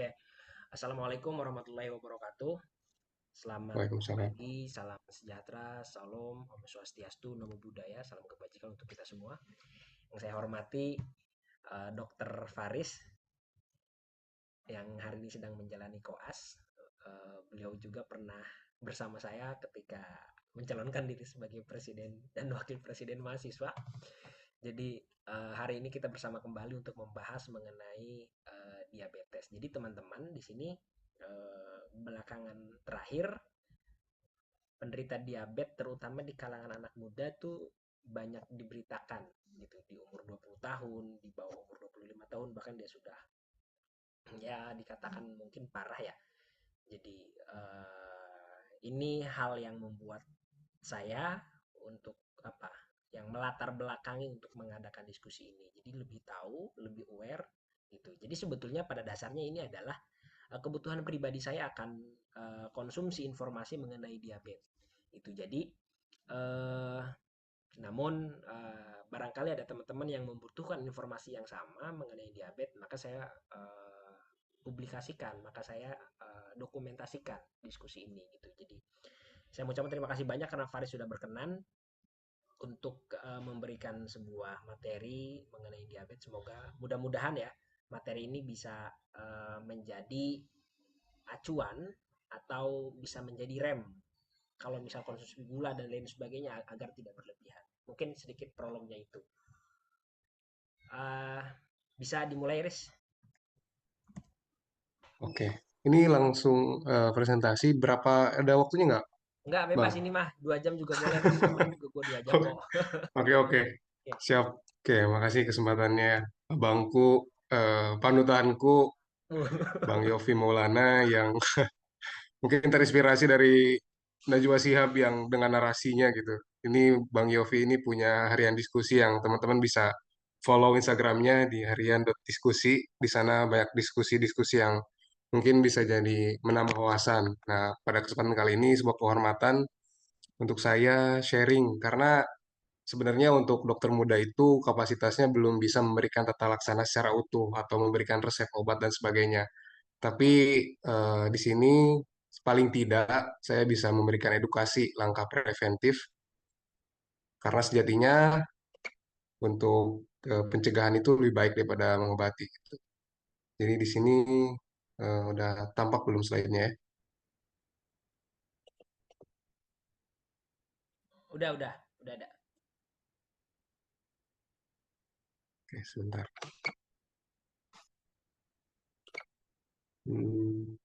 Oke, Assalamualaikum warahmatullahi wabarakatuh. Selamat Waalaikumsalam. pagi, salam sejahtera, salam, Om Swastiastu, Namo Buddhaya, salam kebajikan untuk kita semua. Yang saya hormati Dr. Faris yang hari ini sedang menjalani koas. Beliau juga pernah bersama saya ketika mencalonkan diri sebagai presiden dan wakil presiden mahasiswa. Jadi hari ini kita bersama kembali untuk membahas mengenai diabetes. Jadi teman-teman di sini belakangan terakhir penderita diabetes terutama di kalangan anak muda tuh banyak diberitakan gitu di umur 20 tahun, di bawah umur 25 tahun bahkan dia sudah ya dikatakan mungkin parah ya. Jadi ini hal yang membuat saya untuk apa? Yang melatar belakangi untuk mengadakan diskusi ini. Jadi lebih tahu, lebih aware gitu. Jadi sebetulnya pada dasarnya ini adalah kebutuhan pribadi saya akan konsumsi informasi mengenai diabetes. Itu jadi eh, namun barangkali ada teman-teman yang membutuhkan informasi yang sama mengenai diabetes, maka saya publikasikan, maka saya dokumentasikan diskusi ini gitu. Jadi saya mau ucapkan terima kasih banyak karena Faris sudah berkenan untuk memberikan sebuah materi mengenai diabetes. Semoga mudah-mudahan ya materi ini bisa menjadi acuan atau bisa menjadi rem kalau misal konsumsi gula dan lain sebagainya agar tidak berlebihan. Mungkin sedikit prolognya itu. Uh, Bisa dimulai, Riz? Oke, ini langsung presentasi. Berapa ada waktunya nggak, Enggak, Bang? bebas ini mah. 2 jam juga boleh. Nanti kemarin juga gue 2 jam kok. Oke, oke. Oke. Siap. Oke, makasih kesempatannya. Abangku, panutanku, Bang Yofi Maulana yang mungkin terinspirasi dari Najwa Shihab yang dengan narasinya gitu. Ini Bang Yofi ini punya harian diskusi yang teman-teman bisa follow Instagramnya di harian.diskusi. Di sana banyak diskusi-diskusi yang mungkin bisa jadi menambah wawasan. Nah, pada kesempatan kali ini sebuah kehormatan untuk saya sharing karena sebenarnya untuk dokter muda itu kapasitasnya belum bisa memberikan tata laksana secara utuh atau memberikan resep obat dan sebagainya. Tapi di sini paling tidak saya bisa memberikan edukasi langkah preventif karena sejatinya untuk pencegahan itu lebih baik daripada mengobati. Jadi di sini udah tampak belum slide-nya ya? Udah ada. Oke, sebentar. Hmm,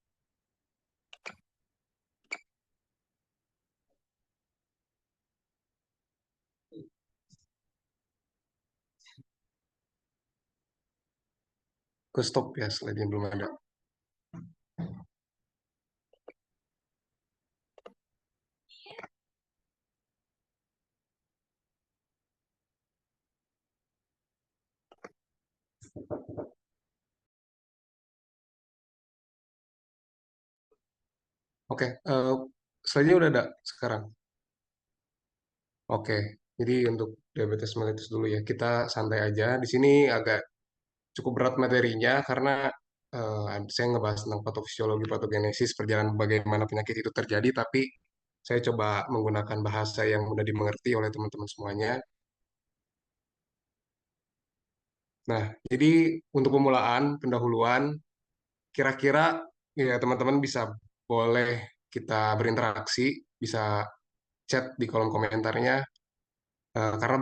ke stop ya, slide-nya belum ada. Oke, slide-nya udah ada sekarang. Oke, jadi untuk diabetes mellitus dulu ya, kita santai aja. Di sini agak cukup berat materinya karena saya ngebahas tentang patofisiologi, patogenesis, perjalanan bagaimana penyakit itu terjadi, tapi saya coba menggunakan bahasa yang mudah dimengerti oleh teman-teman semuanya. Nah, jadi untuk pembukaan, pendahuluan, kira-kira ya teman-teman bisa boleh kita berinteraksi, bisa chat di kolom komentarnya. Karena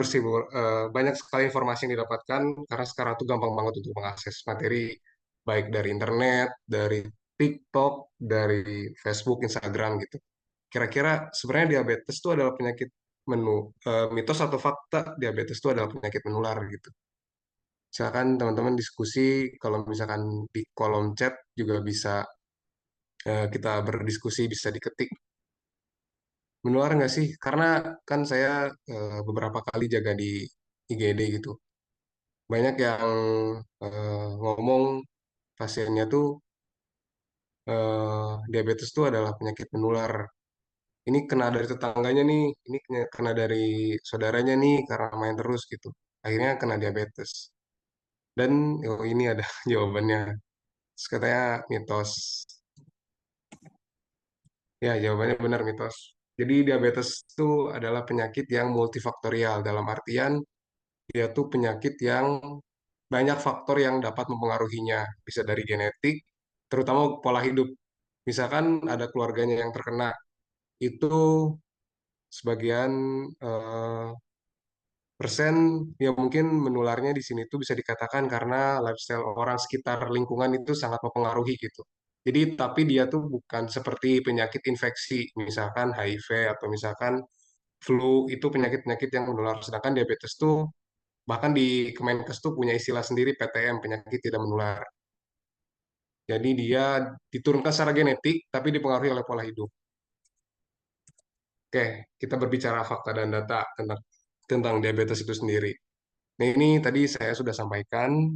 banyak sekali informasi yang didapatkan karena sekarang tuh gampang banget untuk mengakses materi baik dari internet, dari TikTok, dari Facebook, Instagram gitu. Kira-kira sebenarnya diabetes itu adalah penyakit mitos atau fakta diabetes itu adalah penyakit menular gitu. Silakan teman-teman diskusi kalau misalkan di kolom chat juga bisa kita berdiskusi bisa diketik menular nggak sih? Karena kan saya beberapa kali jaga di IGD gitu. Banyak yang ngomong pasiennya tuh diabetes itu adalah penyakit menular. Ini kena dari tetangganya nih, ini kena dari saudaranya nih karena main terus gitu. Akhirnya kena diabetes. Dan oh, ini ada jawabannya. Terus katanya mitos. Ya, jawabannya benar mitos. Jadi diabetes itu adalah penyakit yang multifaktorial, dalam artian dia tuh penyakit yang banyak faktor yang dapat mempengaruhinya. Bisa dari genetik, terutama pola hidup. Misalkan ada keluarganya yang terkena, itu sebagian eh, persen ya mungkin menularnya di sini tuh bisa dikatakan karena lifestyle orang sekitar lingkungan itu sangat mempengaruhi gitu. Jadi tapi dia tuh bukan seperti penyakit infeksi, misalkan HIV atau misalkan flu itu penyakit-penyakit yang menular. Sedangkan diabetes tuh bahkan di Kemenkes tuh punya istilah sendiri PTM, penyakit tidak menular. Jadi dia diturunkan secara genetik tapi dipengaruhi oleh pola hidup. Oke, kita berbicara fakta dan data tentang diabetes itu sendiri. Nah, ini tadi saya sudah sampaikan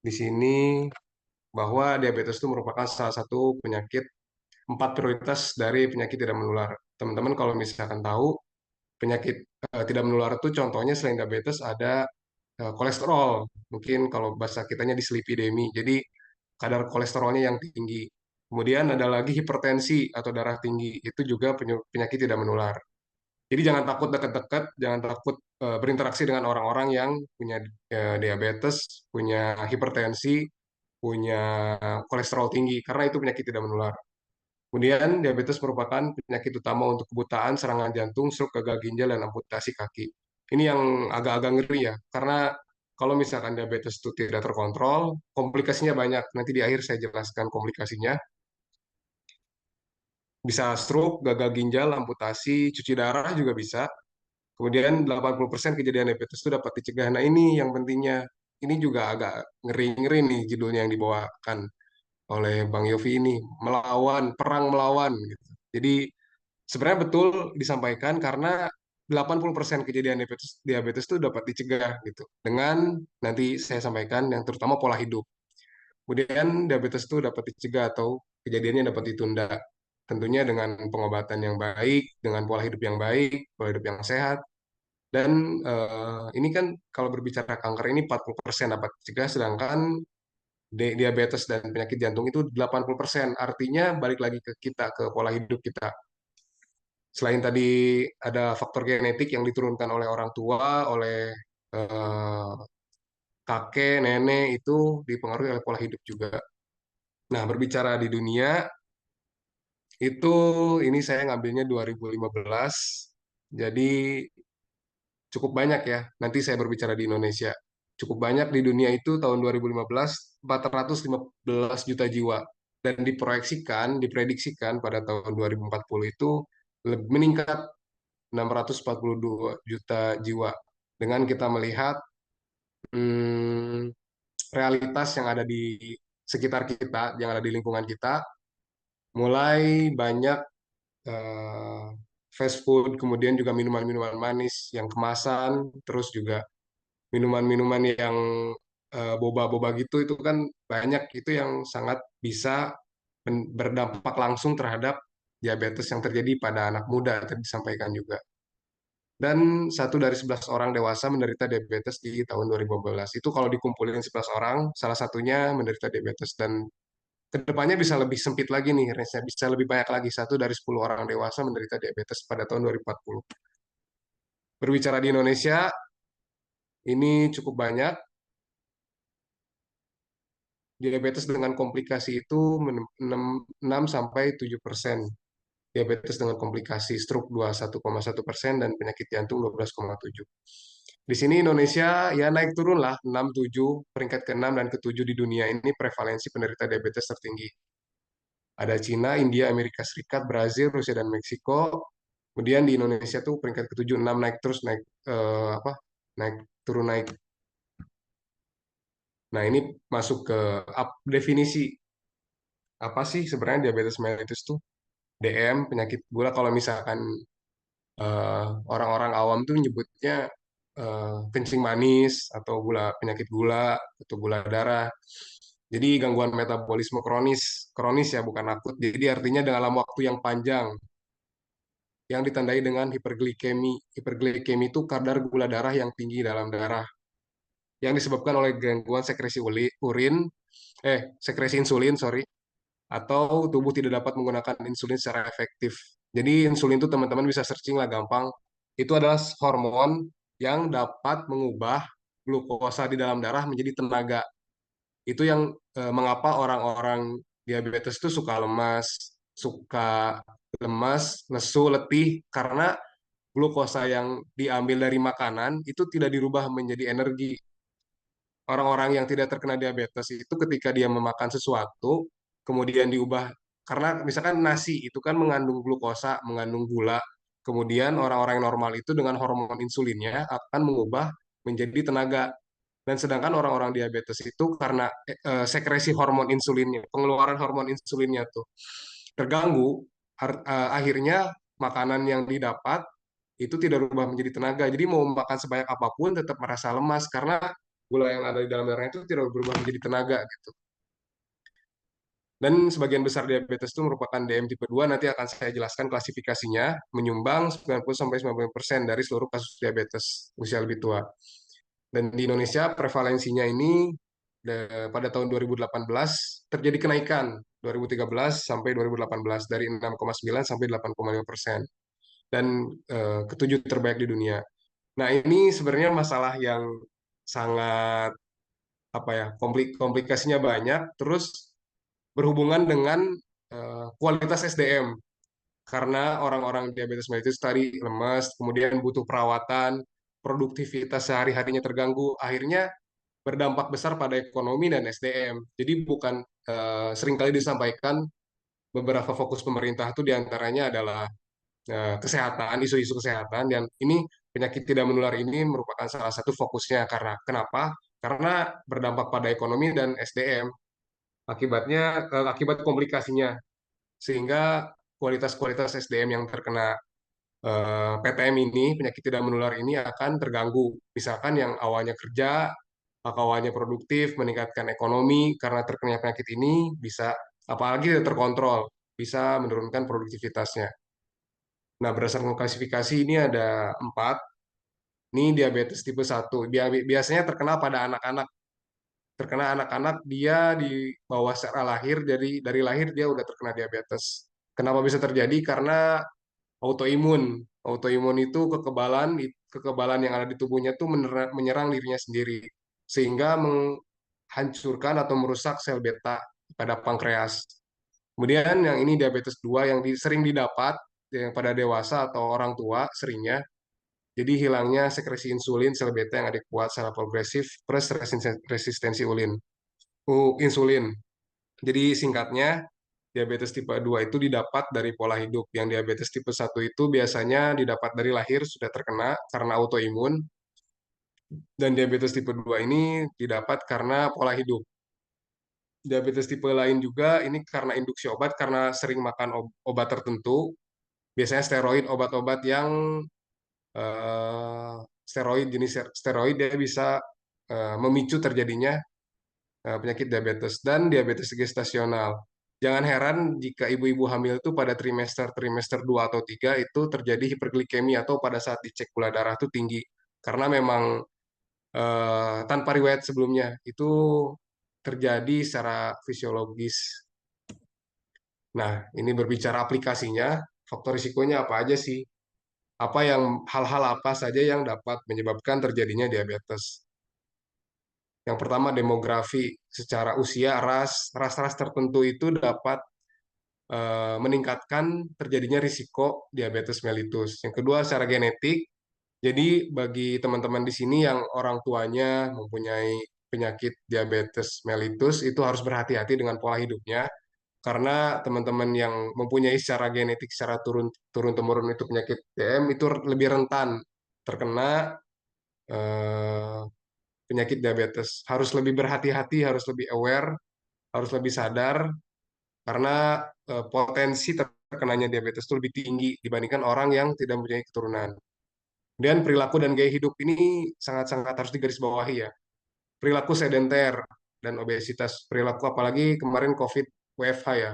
di sini bahwa diabetes itu merupakan salah satu penyakit empat prioritas dari penyakit tidak menular. Teman-teman kalau misalkan tahu penyakit tidak menular itu contohnya selain diabetes ada kolesterol. Mungkin kalau bahasa kitanya dislipidemi. Jadi kadar kolesterolnya yang tinggi. Kemudian ada lagi hipertensi atau darah tinggi. Itu juga penyakit tidak menular. Jadi jangan takut dekat-dekat, jangan takut berinteraksi dengan orang-orang yang punya diabetes, punya hipertensi, punya kolesterol tinggi, karena itu penyakit tidak menular. Kemudian diabetes merupakan penyakit utama untuk kebutaan, serangan jantung, stroke, gagal ginjal, dan amputasi kaki. Ini yang agak-agak ngeri ya, karena kalau misalkan diabetes itu tidak terkontrol, komplikasinya banyak. Nanti di akhir saya jelaskan komplikasinya. Bisa stroke, gagal ginjal, amputasi, cuci darah juga bisa. Kemudian 80% kejadian diabetes itu dapat dicegah. Nah ini yang pentingnya. Ini juga agak ngeri-ngeri nih judulnya yang dibawakan oleh Bang Yofi ini. Melawan, perang melawan gitu. Jadi sebenarnya betul disampaikan karena 80% kejadian diabetes itu dapat dicegah gitu. Dengan nanti saya sampaikan yang terutama pola hidup. Kemudian diabetes itu dapat dicegah atau kejadiannya dapat ditunda. Tentunya dengan pengobatan yang baik, dengan pola hidup yang baik, pola hidup yang sehat. Dan ini kan kalau berbicara kanker ini 40% dapat dicegah, sedangkan diabetes dan penyakit jantung itu 80%. Artinya balik lagi ke kita, ke pola hidup kita. Selain tadi ada faktor genetik yang diturunkan oleh orang tua, oleh eh, kakek, nenek, itu dipengaruhi oleh pola hidup juga. Nah, berbicara di dunia, itu ini saya ngambilnya 2015, jadi cukup banyak ya. Nanti saya berbicara di Indonesia. Cukup banyak di dunia itu tahun 2015, 415 juta jiwa. Dan diprediksikan pada tahun 2040 itu meningkat 642 juta jiwa. Dengan kita melihat hmm, realitas yang ada di sekitar kita, yang ada di lingkungan kita, mulai banyak eh, fast food, kemudian juga minuman-minuman manis yang kemasan, terus juga minuman-minuman yang boba-boba gitu, itu kan banyak itu yang sangat bisa berdampak langsung terhadap diabetes yang terjadi pada anak muda, tadi disampaikan juga. Dan 1 dari 11 orang dewasa menderita diabetes di tahun 2012. Itu kalau dikumpulin 11 orang, salah satunya menderita diabetes. Dan kedepannya bisa lebih sempit lagi nih, range-nya bisa lebih banyak lagi. 1 dari 10 orang dewasa menderita diabetes pada tahun 2040. Berbicara di Indonesia, ini cukup banyak. Diabetes dengan komplikasi itu 6 sampai 7%. Diabetes dengan komplikasi stroke 21,1% dan penyakit jantung 12,7. Di sini Indonesia ya naik turun lah 6 7 peringkat ke-6 dan ke-7 di dunia ini prevalensi penderita diabetes tertinggi. Ada Cina, India, Amerika Serikat, Brazil, Rusia dan Meksiko. Kemudian di Indonesia tuh peringkat ke-7 6 naik terus naik apa? Naik turun naik. Nah, ini masuk ke definisi apa sih sebenarnya diabetes mellitus tuh? DM penyakit gula kalau misalkan eh, orang-orang awam tuh nyebutnya kencing manis atau penyakit gula atau gula darah. Jadi gangguan metabolisme kronis, kronis ya bukan akut. Jadi artinya dalam waktu yang panjang yang ditandai dengan hiperglikemi. Hiperglikemi itu kadar gula darah yang tinggi dalam darah yang disebabkan oleh gangguan sekresi urin sekresi insulin, sorry, atau tubuh tidak dapat menggunakan insulin secara efektif. Jadi insulin itu teman-teman bisa searching lah gampang. Itu adalah hormon yang dapat mengubah glukosa di dalam darah menjadi tenaga. Itu yang mengapa orang-orang diabetes itu suka lemas, lesu, letih karena glukosa yang diambil dari makanan itu tidak dirubah menjadi energi. Orang-orang yang tidak terkena diabetes itu ketika dia memakan sesuatu, kemudian diubah, karena misalkan nasi itu kan mengandung glukosa, mengandung gula, kemudian orang-orang yang normal itu dengan hormon insulinnya akan mengubah menjadi tenaga. Dan sedangkan orang-orang diabetes itu karena sekresi hormon insulinnya, pengeluaran hormon insulinnya tuh terganggu, akhirnya makanan yang didapat itu tidak berubah menjadi tenaga. Jadi mau makan sebanyak apapun tetap merasa lemas karena gula yang ada di dalam darah itu tidak berubah menjadi tenaga gitu. Dan sebagian besar diabetes itu merupakan DM tipe 2, nanti akan saya jelaskan klasifikasinya, menyumbang 90-90% dari seluruh kasus diabetes usia lebih tua. Dan di Indonesia prevalensinya ini pada tahun 2018 terjadi kenaikan 2013 sampai 2018 dari 6,9 sampai 8,5%. Dan ketujuh terbaik di dunia. Nah, ini sebenarnya masalah yang sangat apa ya, komplikasinya banyak, terus berhubungan dengan kualitas SDM. Karena orang-orang diabetes mellitus tadi lemas, kemudian butuh perawatan, produktivitas sehari-harinya terganggu, akhirnya berdampak besar pada ekonomi dan SDM. Jadi bukan seringkali disampaikan beberapa fokus pemerintah itu diantaranya adalah kesehatan, isu-isu kesehatan, dan ini penyakit tidak menular ini merupakan salah satu fokusnya. Karena kenapa? Karena berdampak pada ekonomi dan SDM. Akibatnya akibat komplikasinya, sehingga kualitas-kualitas SDM yang terkena PTM ini, penyakit tidak menular ini akan terganggu. Misalkan yang awalnya kerja, awalnya produktif, meningkatkan ekonomi, karena terkena penyakit ini bisa, apalagi tidak terkontrol, bisa menurunkan produktivitasnya. Nah, berdasarkan klasifikasi ini ada 4. Ini diabetes tipe 1. Biasanya terkena pada anak-anak. Terkena anak-anak, dia di bawah secara lahir, dari lahir dia udah terkena diabetes. Kenapa bisa terjadi? Karena autoimun. Autoimun itu kekebalan yang ada di tubuhnya itu menyerang dirinya sendiri. Sehingga menghancurkan atau merusak sel beta pada pankreas. Kemudian yang ini diabetes 2 yang sering didapat yang pada dewasa atau orang tua seringnya. Jadi hilangnya sekresi insulin sel beta yang ada kuat secara progresif plus resistensi insulin. Jadi singkatnya diabetes tipe 2 itu didapat dari pola hidup. Yang diabetes tipe 1 itu biasanya didapat dari lahir sudah terkena karena autoimun, dan diabetes tipe 2 ini didapat karena pola hidup. Diabetes tipe lain juga ini karena induksi obat, karena sering makan obat tertentu, biasanya steroid, obat-obat yang jenis steroid, dia bisa memicu terjadinya penyakit diabetes dan diabetes gestasional. Jangan heran jika ibu-ibu hamil itu pada trimester 2 atau 3 itu terjadi hiperglikemi atau pada saat dicek gula darah itu tinggi. Karena memang tanpa riwayat sebelumnya itu terjadi secara fisiologis. Nah, ini berbicara aplikasinya, faktor risikonya apa aja sih? Hal-hal apa saja yang dapat menyebabkan terjadinya diabetes? Yang pertama demografi, secara usia, ras tertentu itu dapat meningkatkan terjadinya risiko diabetes mellitus. Yang kedua secara genetik, jadi bagi teman-teman di sini yang orang tuanya mempunyai penyakit diabetes mellitus itu harus berhati-hati dengan pola hidupnya, karena teman-teman yang mempunyai secara genetik secara turun temurun itu penyakit DM itu lebih rentan terkena eh, penyakit diabetes. Harus lebih berhati-hati, harus lebih aware, harus lebih sadar karena potensi terkenanya diabetes itu lebih tinggi dibandingkan orang yang tidak mempunyai keturunan. Dan perilaku dan gaya hidup ini sangat-sangat harus digarisbawahi ya. Perilaku sedenter dan obesitas, perilaku apalagi kemarin COVID WFH ya,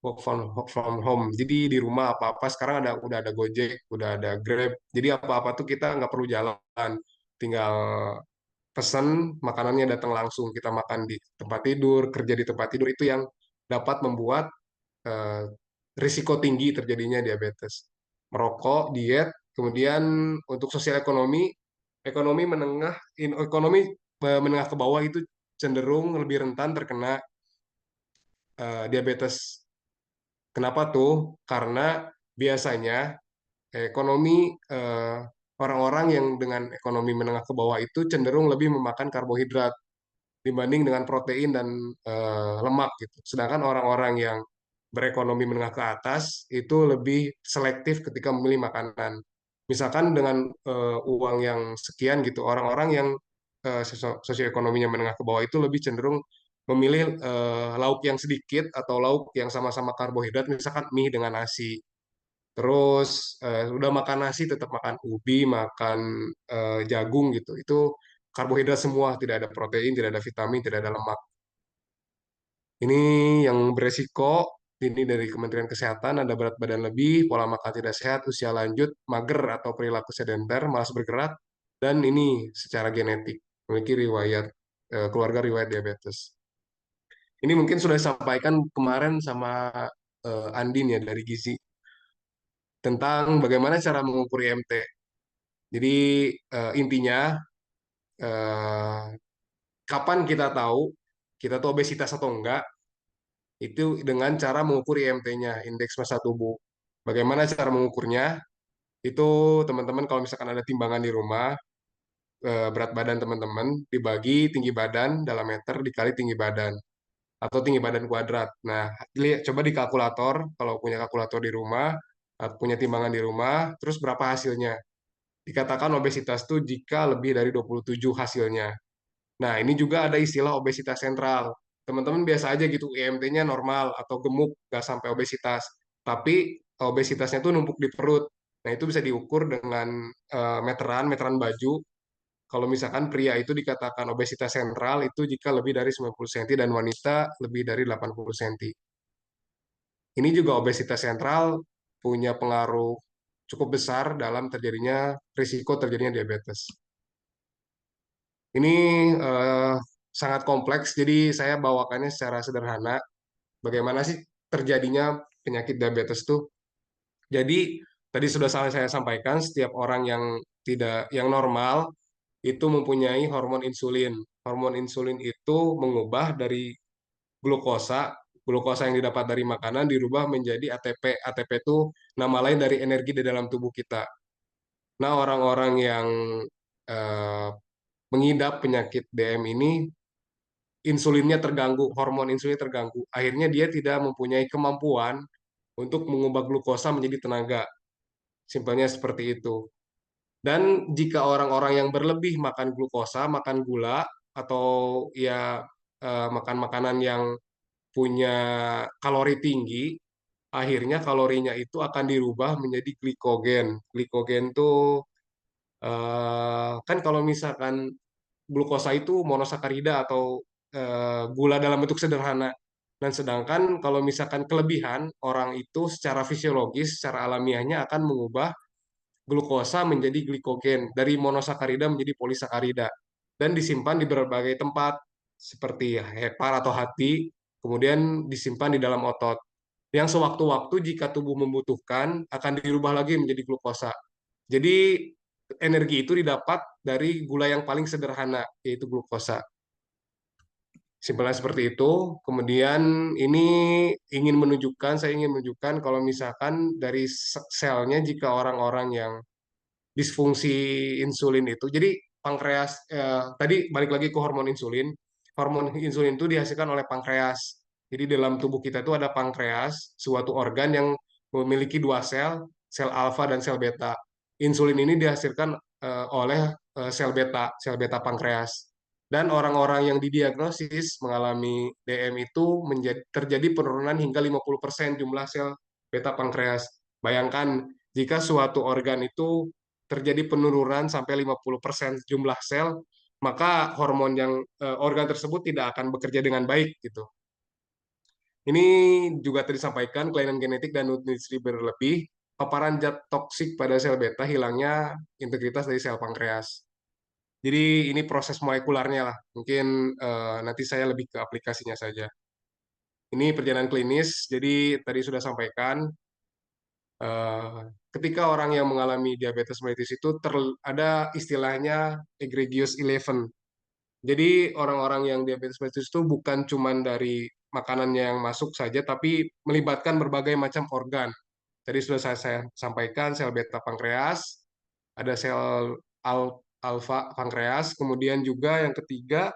work from home. Jadi di rumah apa-apa sekarang udah ada Gojek, udah ada Grab. Jadi apa-apa tuh kita nggak perlu jalan, tinggal pesan makanannya datang langsung, kita makan di tempat tidur, kerja di tempat tidur, itu yang dapat membuat eh, risiko tinggi terjadinya diabetes. Merokok, diet, kemudian untuk sosial ekonomi, ekonomi menengah, ekonomi menengah ke bawah itu cenderung lebih rentan terkena diabetes. Kenapa tuh? Karena biasanya ekonomi eh, orang-orang yang dengan ekonomi menengah ke bawah itu cenderung lebih memakan karbohidrat dibanding dengan protein dan lemak gitu. Sedangkan orang-orang yang berekonomi menengah ke atas itu lebih selektif ketika memilih makanan. Misalkan dengan uang yang sekian gitu, orang-orang yang sosioekonominya menengah ke bawah itu lebih cenderung memilih lauk yang sedikit atau lauk yang sama-sama karbohidrat, misalkan mie dengan nasi. Terus udah makan nasi tetap makan ubi, makan jagung gitu. Itu karbohidrat semua, tidak ada protein, tidak ada vitamin, tidak ada lemak. Ini yang beresiko, ini dari Kementerian Kesehatan, ada berat badan lebih, pola makan tidak sehat, usia lanjut, mager atau perilaku sedenter, malas bergerak, dan ini secara genetik, memiliki riwayat keluarga riwayat diabetes. Ini mungkin sudah disampaikan kemarin sama Andin ya dari Gizi tentang bagaimana cara mengukur IMT. Jadi intinya eh, kapan kita tahu kita tuh obesitas atau enggak itu dengan cara mengukur IMT-nya, indeks massa tubuh. Bagaimana cara mengukurnya? Itu teman-teman kalau misalkan ada timbangan di rumah, berat badan teman-teman dibagi tinggi badan dalam meter dikali tinggi badan atau tinggi badan kuadrat. Nah, lihat coba di kalkulator kalau punya kalkulator di rumah, punya timbangan di rumah, terus berapa hasilnya? Dikatakan obesitas itu jika lebih dari 27 hasilnya. Nah, ini juga ada istilah obesitas sentral. Teman-teman biasa aja gitu, IMT-nya normal atau gemuk, nggak sampai obesitas. Tapi obesitasnya tuh numpuk di perut. Nah, itu bisa diukur dengan meteran baju. Kalau misalkan pria itu dikatakan obesitas sentral itu jika lebih dari 90 cm dan wanita lebih dari 80 cm. Ini juga obesitas sentral punya pengaruh cukup besar dalam terjadinya risiko terjadinya diabetes. Ini eh, sangat kompleks, jadi saya bawakannya secara sederhana. Bagaimana sih terjadinya penyakit diabetes tuh? Jadi tadi sudah saya sampaikan, setiap orang yang tidak yang normal itu mempunyai hormon insulin. Hormon insulin itu mengubah dari glukosa, glukosa yang didapat dari makanan dirubah menjadi ATP. ATP itu nama lain dari energi di dalam tubuh kita. Nah, orang-orang yang eh, mengidap penyakit DM ini insulinnya terganggu, hormon insulinnya terganggu. Akhirnya dia tidak mempunyai kemampuan untuk mengubah glukosa menjadi tenaga. Simpelnya seperti itu. Dan jika orang-orang yang berlebih makan glukosa, makan gula, atau ya makan makanan yang punya kalori tinggi, akhirnya kalorinya itu akan dirubah menjadi glikogen. Glikogen tuh kan kalau misalkan glukosa itu monosakarida atau gula dalam bentuk sederhana. Dan sedangkan kalau misalkan kelebihan, orang itu secara fisiologis, secara alamiahnya akan mengubah glukosa menjadi glikogen, dari monosakarida menjadi polisakarida, dan disimpan di berbagai tempat, seperti hepar atau hati, kemudian disimpan di dalam otot. Yang sewaktu-waktu jika tubuh membutuhkan, akan dirubah lagi menjadi glukosa. Jadi energi itu didapat dari gula yang paling sederhana, yaitu glukosa. Simpelnya seperti itu. Kemudian ini saya ingin menunjukkan kalau misalkan dari selnya jika orang-orang yang disfungsi insulin itu, jadi pankreas tadi balik lagi ke hormon insulin. Hormon insulin itu dihasilkan oleh pankreas. Jadi dalam tubuh kita itu ada pankreas, suatu organ yang memiliki dua sel, sel alfa dan sel beta. Insulin ini dihasilkan oleh sel beta pankreas. Dan orang-orang yang didiagnosis mengalami DM itu terjadi penurunan hingga 50% jumlah sel beta pankreas. Bayangkan jika suatu organ itu terjadi penurunan sampai 50% jumlah sel, maka hormon yang organ tersebut tidak akan bekerja dengan baik gitu. Ini juga tadi disampaikan kelainan genetik dan nutrisi berlebih, paparan zat toksik pada sel beta, hilangnya integritas dari sel pankreas. Jadi ini proses molekularnya lah. Mungkin nanti saya lebih ke aplikasinya saja. Ini perjalanan klinis. Jadi tadi sudah sampaikan, eh, ketika orang yang mengalami diabetes mellitus itu ada istilahnya egregious 11. Jadi orang-orang yang diabetes mellitus itu bukan cuma dari makanannya yang masuk saja, tapi melibatkan berbagai macam organ. Tadi sudah saya sampaikan sel beta pankreas, ada sel alfa pankreas, kemudian juga yang ketiga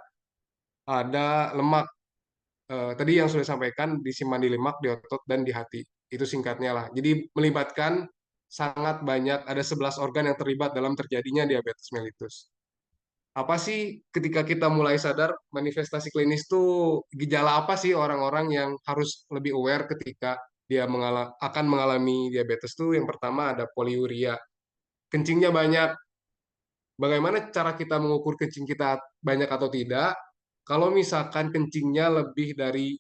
ada lemak. Tadi yang sudah sampaikan disimpan di lemak, di otot, dan di hati. Itu singkatnya lah. Jadi melibatkan sangat banyak, ada 11 organ yang terlibat dalam terjadinya diabetes mellitus. Apa sih ketika kita mulai sadar manifestasi klinis tuh gejala apa sih orang-orang yang harus lebih aware ketika dia akan mengalami diabetes tuh yang pertama ada poliuria. Kencingnya banyak. Bagaimana cara kita mengukur kencing kita banyak atau tidak? Kalau misalkan kencingnya lebih dari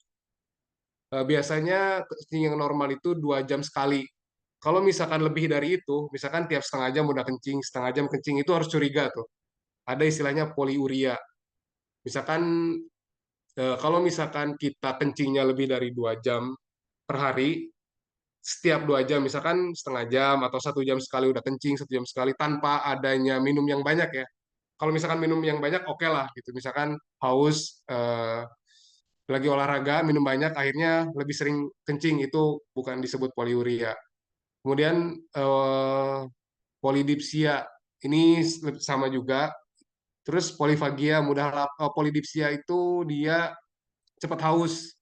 biasanya kencing yang normal itu 2 jam sekali. Kalau misalkan lebih dari itu, misalkan tiap setengah jam udah kencing, setengah jam kencing itu harus curiga tuh. Ada istilahnya poliuria. Misalkan kalau misalkan kita kencingnya lebih dari 2 jam per hari, setiap 2 jam, misalkan setengah jam atau 1 jam sekali udah kencing, 1 jam sekali tanpa adanya minum yang banyak ya. Kalau misalkan minum yang banyak, oke lah gitu. Misalkan haus, lagi olahraga, minum banyak, akhirnya lebih sering kencing, itu bukan disebut poliuria. Kemudian polidipsia, ini sama juga. Terus polifagia, polidipsia itu dia cepat haus.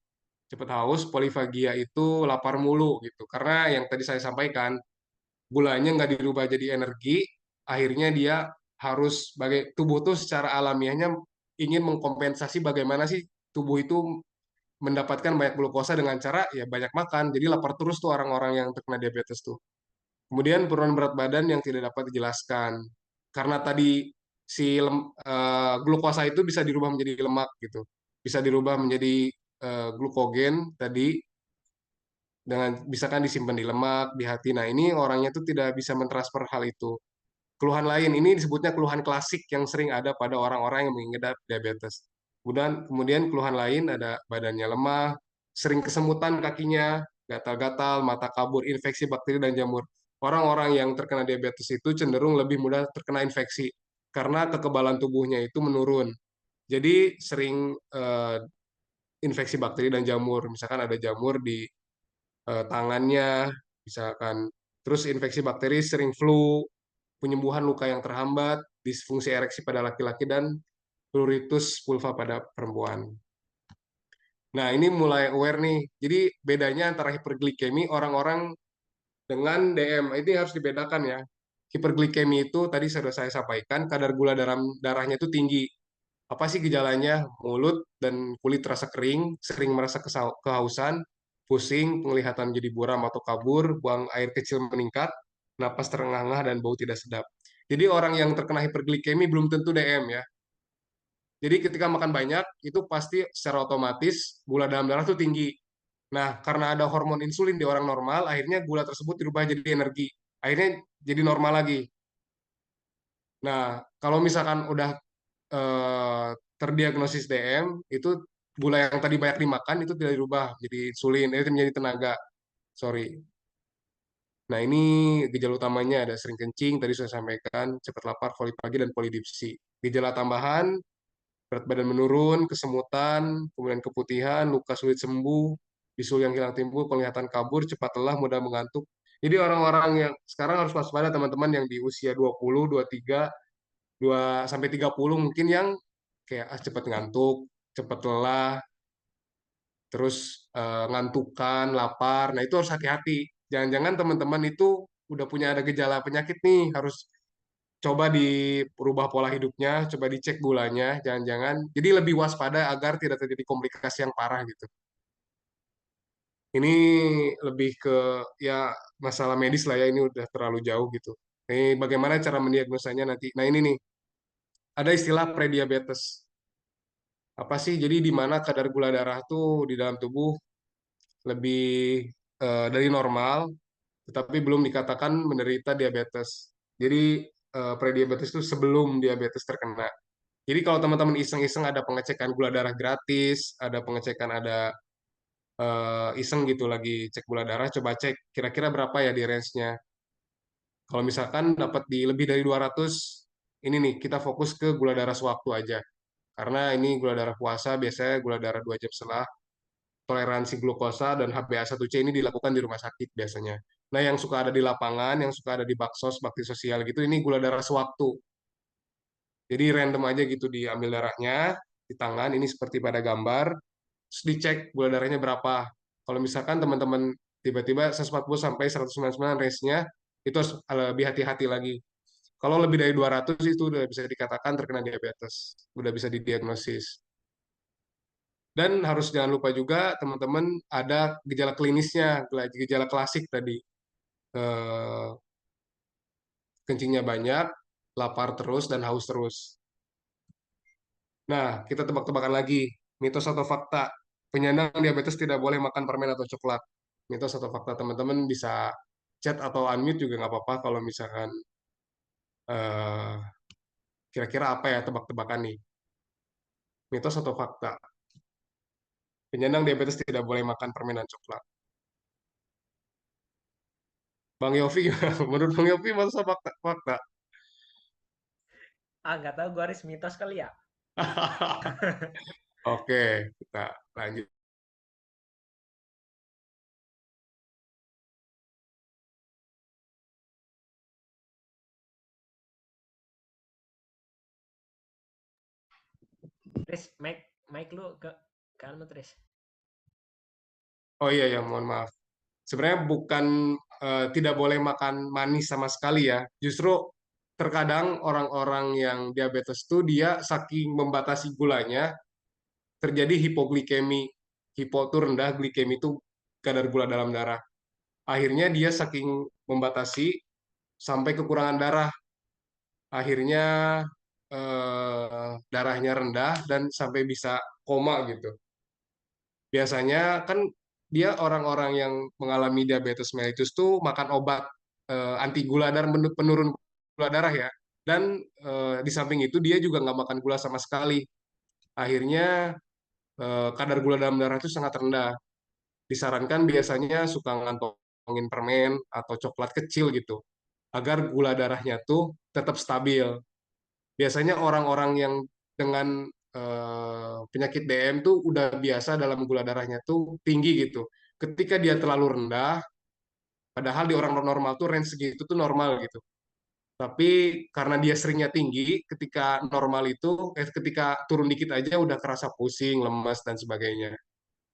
Cepat haus, polifagia itu lapar mulu gitu. Karena yang tadi saya sampaikan, gulanya nggak dirubah jadi energi, akhirnya dia harus tubuh tuh secara alamiahnya ingin mengkompensasi bagaimana sih tubuh itu mendapatkan banyak glukosa dengan cara ya banyak makan. Jadi lapar terus tuh orang-orang yang terkena diabetes tuh. Kemudian penurunan berat badan yang tidak dapat dijelaskan. Karena tadi glukosa itu bisa dirubah menjadi lemak gitu. Bisa dirubah menjadi glukogen tadi dengan misalkan disimpan di lemak, di hati. Nah, ini orangnya tuh tidak bisa mentransfer hal itu. Keluhan lain ini disebutnya keluhan klasik yang sering ada pada orang-orang yang mengidap diabetes. Kemudian keluhan lain ada badannya lemah, sering kesemutan kakinya, gatal-gatal, mata kabur, infeksi bakteri dan jamur. Orang-orang yang terkena diabetes itu cenderung lebih mudah terkena infeksi karena kekebalan tubuhnya itu menurun. Jadi sering infeksi bakteri dan jamur. Misalkan ada jamur di tangannya, misalkan. Terus infeksi bakteri sering flu, penyembuhan luka yang terhambat, disfungsi ereksi pada laki-laki, dan pruritus vulva pada perempuan. Nah, ini mulai aware nih. Jadi bedanya antara hiperglikemi orang-orang dengan DM, ini harus dibedakan ya. Hiperglikemi itu tadi sudah saya sampaikan, kadar gula dalam darahnya itu tinggi. Apa sih gejalanya? Mulut dan kulit terasa kering, sering merasa kehausan, pusing, penglihatan jadi buram atau kabur, buang air kecil meningkat, napas terengah-engah, dan bau tidak sedap. Jadi orang yang terkena hiperglikemi belum tentu DM ya. Jadi ketika makan banyak, itu pasti secara otomatis gula dalam darah tuh tinggi. Nah, karena ada hormon insulin di orang normal, akhirnya gula tersebut dirubah jadi energi. Akhirnya jadi normal lagi. Nah, kalau misalkan udah terdiagnosis DM, itu gula yang tadi banyak dimakan itu tidak dirubah jadi insulin, itu menjadi tenaga. Sorry. Nah, ini gejala utamanya ada sering kencing, tadi saya sampaikan, cepat lapar, poli pagi, dan polidipsi. Gejala tambahan, berat badan menurun, kesemutan, kemudian keputihan, luka sulit sembuh, bisul yang hilang timbul, penglihatan kabur, cepat lelah, mudah mengantuk. Jadi orang-orang yang sekarang harus waspada teman-teman yang di usia 20, 23, 2 sampai 30 mungkin yang kayak cepat ngantuk, cepat lelah, terus ngantukan, lapar. Nah, itu harus hati-hati. Jangan-jangan teman-teman itu udah punya ada gejala penyakit nih, harus coba dirubah pola hidupnya, coba dicek gulanya, jangan-jangan. Jadi lebih waspada agar tidak terjadi komplikasi yang parah gitu. Ini lebih ke ya masalah medis lah ya, ini udah terlalu jauh gitu. Ini bagaimana cara mendiagnosanya nanti. Nah, ini nih, ada istilah prediabetes. Apa sih? Jadi di mana kadar gula darah tuh di dalam tubuh lebih dari normal, tetapi belum dikatakan menderita diabetes. Jadi prediabetes itu sebelum diabetes terkena. Jadi kalau teman-teman iseng-iseng ada pengecekan gula darah gratis, ada pengecekan ada iseng gitu lagi cek gula darah, coba cek kira-kira berapa ya di range-nya. Kalau misalkan dapat di lebih dari 200, ini nih kita fokus ke gula darah sewaktu aja. Karena ini gula darah puasa biasanya gula darah 2 jam setelah toleransi glukosa dan HbA1c ini dilakukan di rumah sakit biasanya. Nah, yang suka ada di lapangan, yang suka ada di baksos, bakti sosial gitu, ini gula darah sewaktu. Jadi random aja gitu diambil darahnya di tangan, ini seperti pada gambar, terus dicek gula darahnya berapa. Kalau misalkan teman-teman tiba-tiba 140 sampai 199 range-nya, itu harus lebih hati-hati lagi. Kalau lebih dari 200 itu udah bisa dikatakan terkena diabetes, udah bisa didiagnosis. Dan harus jangan lupa juga teman-teman ada gejala klinisnya, gejala klasik tadi. Eh, Kencingnya banyak, lapar terus, dan haus terus. Nah, kita tebak-tebakan lagi. Mitos atau fakta? Penyandang diabetes tidak boleh makan permen atau coklat. Mitos atau fakta? Teman-teman bisa chat atau unmute juga nggak apa-apa kalau misalkan eh, kira-kira apa ya tebak-tebakan nih. Mitos atau fakta? Penyandang diabetes tidak boleh makan permen dan coklat. Bang Yofi, menurut Bang Yofi masa fakta? Fakta. Ah, nggak tahu, gue harus mitos kali ya. Oke, kita lanjut. Tris, mic lu ke anu, Tris. Oh iya ya, mohon maaf. Sebenarnya bukan tidak boleh makan manis sama sekali ya. Justru terkadang orang-orang yang diabetes itu dia saking membatasi gulanya terjadi hipoglikemi. Hipo itu rendah, glikemi itu kadar gula dalam darah. Akhirnya dia saking membatasi sampai kekurangan darah. Akhirnya darahnya rendah dan sampai bisa koma gitu. Biasanya kan dia orang-orang yang mengalami diabetes mellitus tuh makan obat anti gula dan penurun gula darah ya. Dan di samping itu dia juga nggak makan gula sama sekali. Akhirnya kadar gula dalam darah itu sangat rendah. Disarankan biasanya suka ngantongin permen atau coklat kecil gitu agar gula darahnya tuh tetap stabil. Biasanya orang-orang yang dengan penyakit DM tuh udah biasa dalam gula darahnya tuh tinggi gitu. Ketika dia terlalu rendah, padahal di orang normal tuh range segitu tuh normal gitu. Tapi karena dia seringnya tinggi, ketika normal itu, ketika turun dikit aja udah kerasa pusing, lemas, dan sebagainya.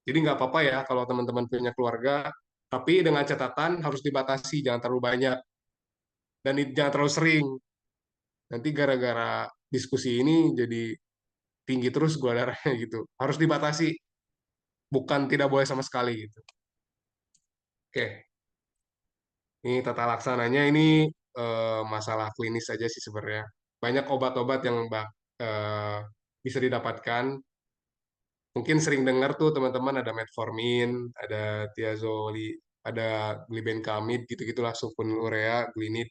Jadi nggak apa-apa ya kalau teman-teman punya keluarga, tapi dengan catatan harus dibatasi, jangan terlalu banyak, dan jangan terlalu sering. Nanti gara-gara diskusi ini jadi tinggi terus gula darahnya gitu. Harus dibatasi, bukan tidak boleh sama sekali gitu. Oke, ini tata laksananya ini masalah klinis saja sih sebenarnya. Banyak obat-obat yang eh, bisa didapatkan. Mungkin sering dengar tuh teman-teman ada metformin, ada tiazoli, ada glibenclamid gitu-gitulah sulfonylurea, glinid.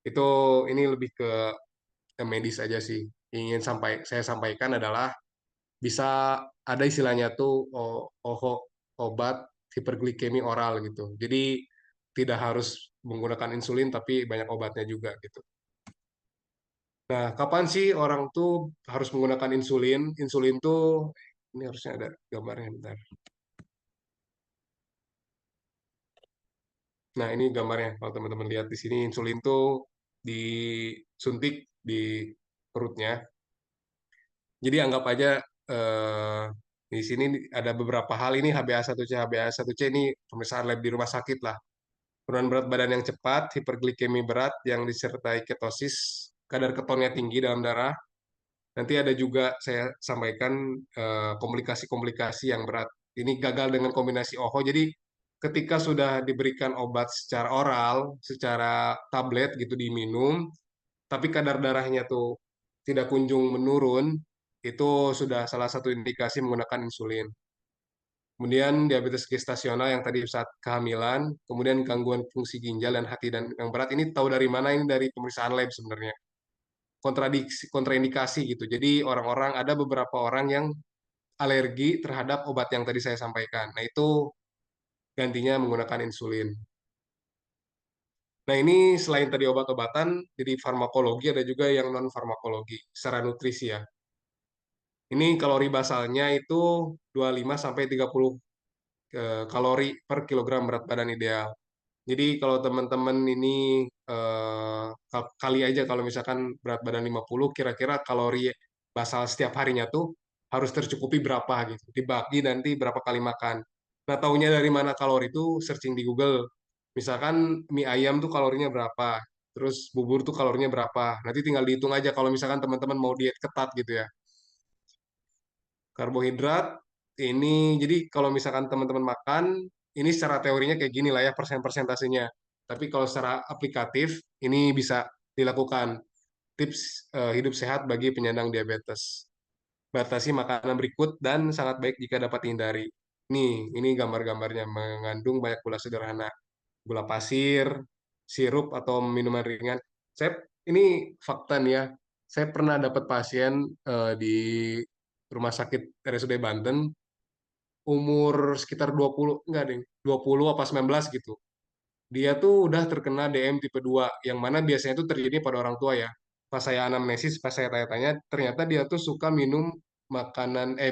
Itu ini lebih ke medis aja sih. Ingin saya sampaikan adalah bisa ada istilahnya tuh obat hiperglikemi oral gitu. Jadi tidak harus menggunakan insulin tapi banyak obatnya juga gitu. Nah, kapan sih orang tuh harus menggunakan insulin? Insulin tuh ini harusnya ada gambarnya bentar. Nah, ini gambarnya kalau teman-teman lihat di sini insulin tuh disuntik di perutnya. Jadi anggap aja eh, di sini ada beberapa hal ini HbA1c. HbA1c ini pemeriksaan lab di rumah sakit lah. Penurunan berat badan yang cepat, hiperglikemi berat yang disertai ketosis, kadar ketonnya tinggi dalam darah. Nanti ada juga saya sampaikan komplikasi-komplikasi yang berat. Ini gagal dengan kombinasi OHO. Jadi ketika sudah diberikan obat secara oral, secara tablet gitu diminum, tapi kadar darahnya tuh tidak kunjung menurun, itu sudah salah satu indikasi menggunakan insulin. kemudian diabetes gestasional yang tadi saat kehamilan, kemudian gangguan fungsi ginjal dan hati dan yang berat ini tahu dari mana? Ini dari pemeriksaan lab sebenarnya. Kontraindikasi gitu. Jadi orang-orang ada beberapa orang yang alergi terhadap obat yang tadi saya sampaikan. Nah, itu gantinya menggunakan insulin. Nah, ini selain tadi obat-obatan, jadi farmakologi ada juga yang non farmakologi secara nutrisi ya. Ini kalori basalnya itu 25 sampai 30 kalori per kilogram berat badan ideal. Jadi kalau teman-teman ini kali aja kalau misalkan berat badan 50, kira-kira kalori basal setiap harinya tuh harus tercukupi berapa gitu. Dibagi nanti berapa kali makan. Nah, taunya dari mana kalori itu searching di Google. Misalkan mie ayam tuh kalorinya berapa, terus bubur tuh kalorinya berapa. Nanti tinggal dihitung aja kalau misalkan teman-teman mau diet ketat gitu ya. Karbohidrat ini jadi kalau misalkan teman-teman makan ini secara teorinya kayak gini lah ya persentasenya. Tapi kalau secara aplikatif ini bisa dilakukan tips hidup sehat bagi penyandang diabetes. Batasi makanan berikut dan sangat baik jika dapat dihindari. Nih, ini gambar-gambarnya mengandung banyak gula sederhana, gula pasir, sirup atau minuman ringan. Saya ini fakta nih ya. Saya pernah dapat pasien di rumah sakit RSUD Banten umur sekitar 20 enggak deh, 20 apa 19 gitu. Dia tuh udah terkena DM tipe 2 yang mana biasanya itu terjadi pada orang tua ya. Pas saya anamnesis, pas saya tanya-tanya, ternyata dia tuh suka minum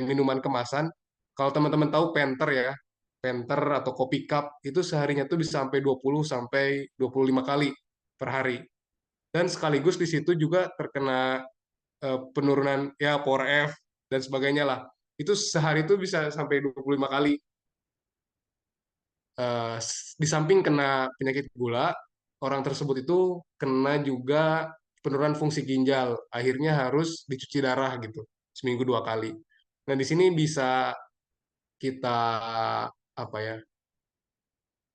minuman kemasan. Kalau teman-teman tahu Penter ya, Penter atau kopi cup itu seharinya tuh bisa sampai 20 sampai 25 kali per hari. Dan sekaligus di situ juga terkena penurunan ya Power F dan sebagainya lah. Itu sehari itu bisa sampai 25 kali. Di samping kena penyakit gula, orang tersebut itu kena juga penurunan fungsi ginjal. Akhirnya harus dicuci darah gitu, seminggu 2 kali. Nah, di sini bisa kita apa ya?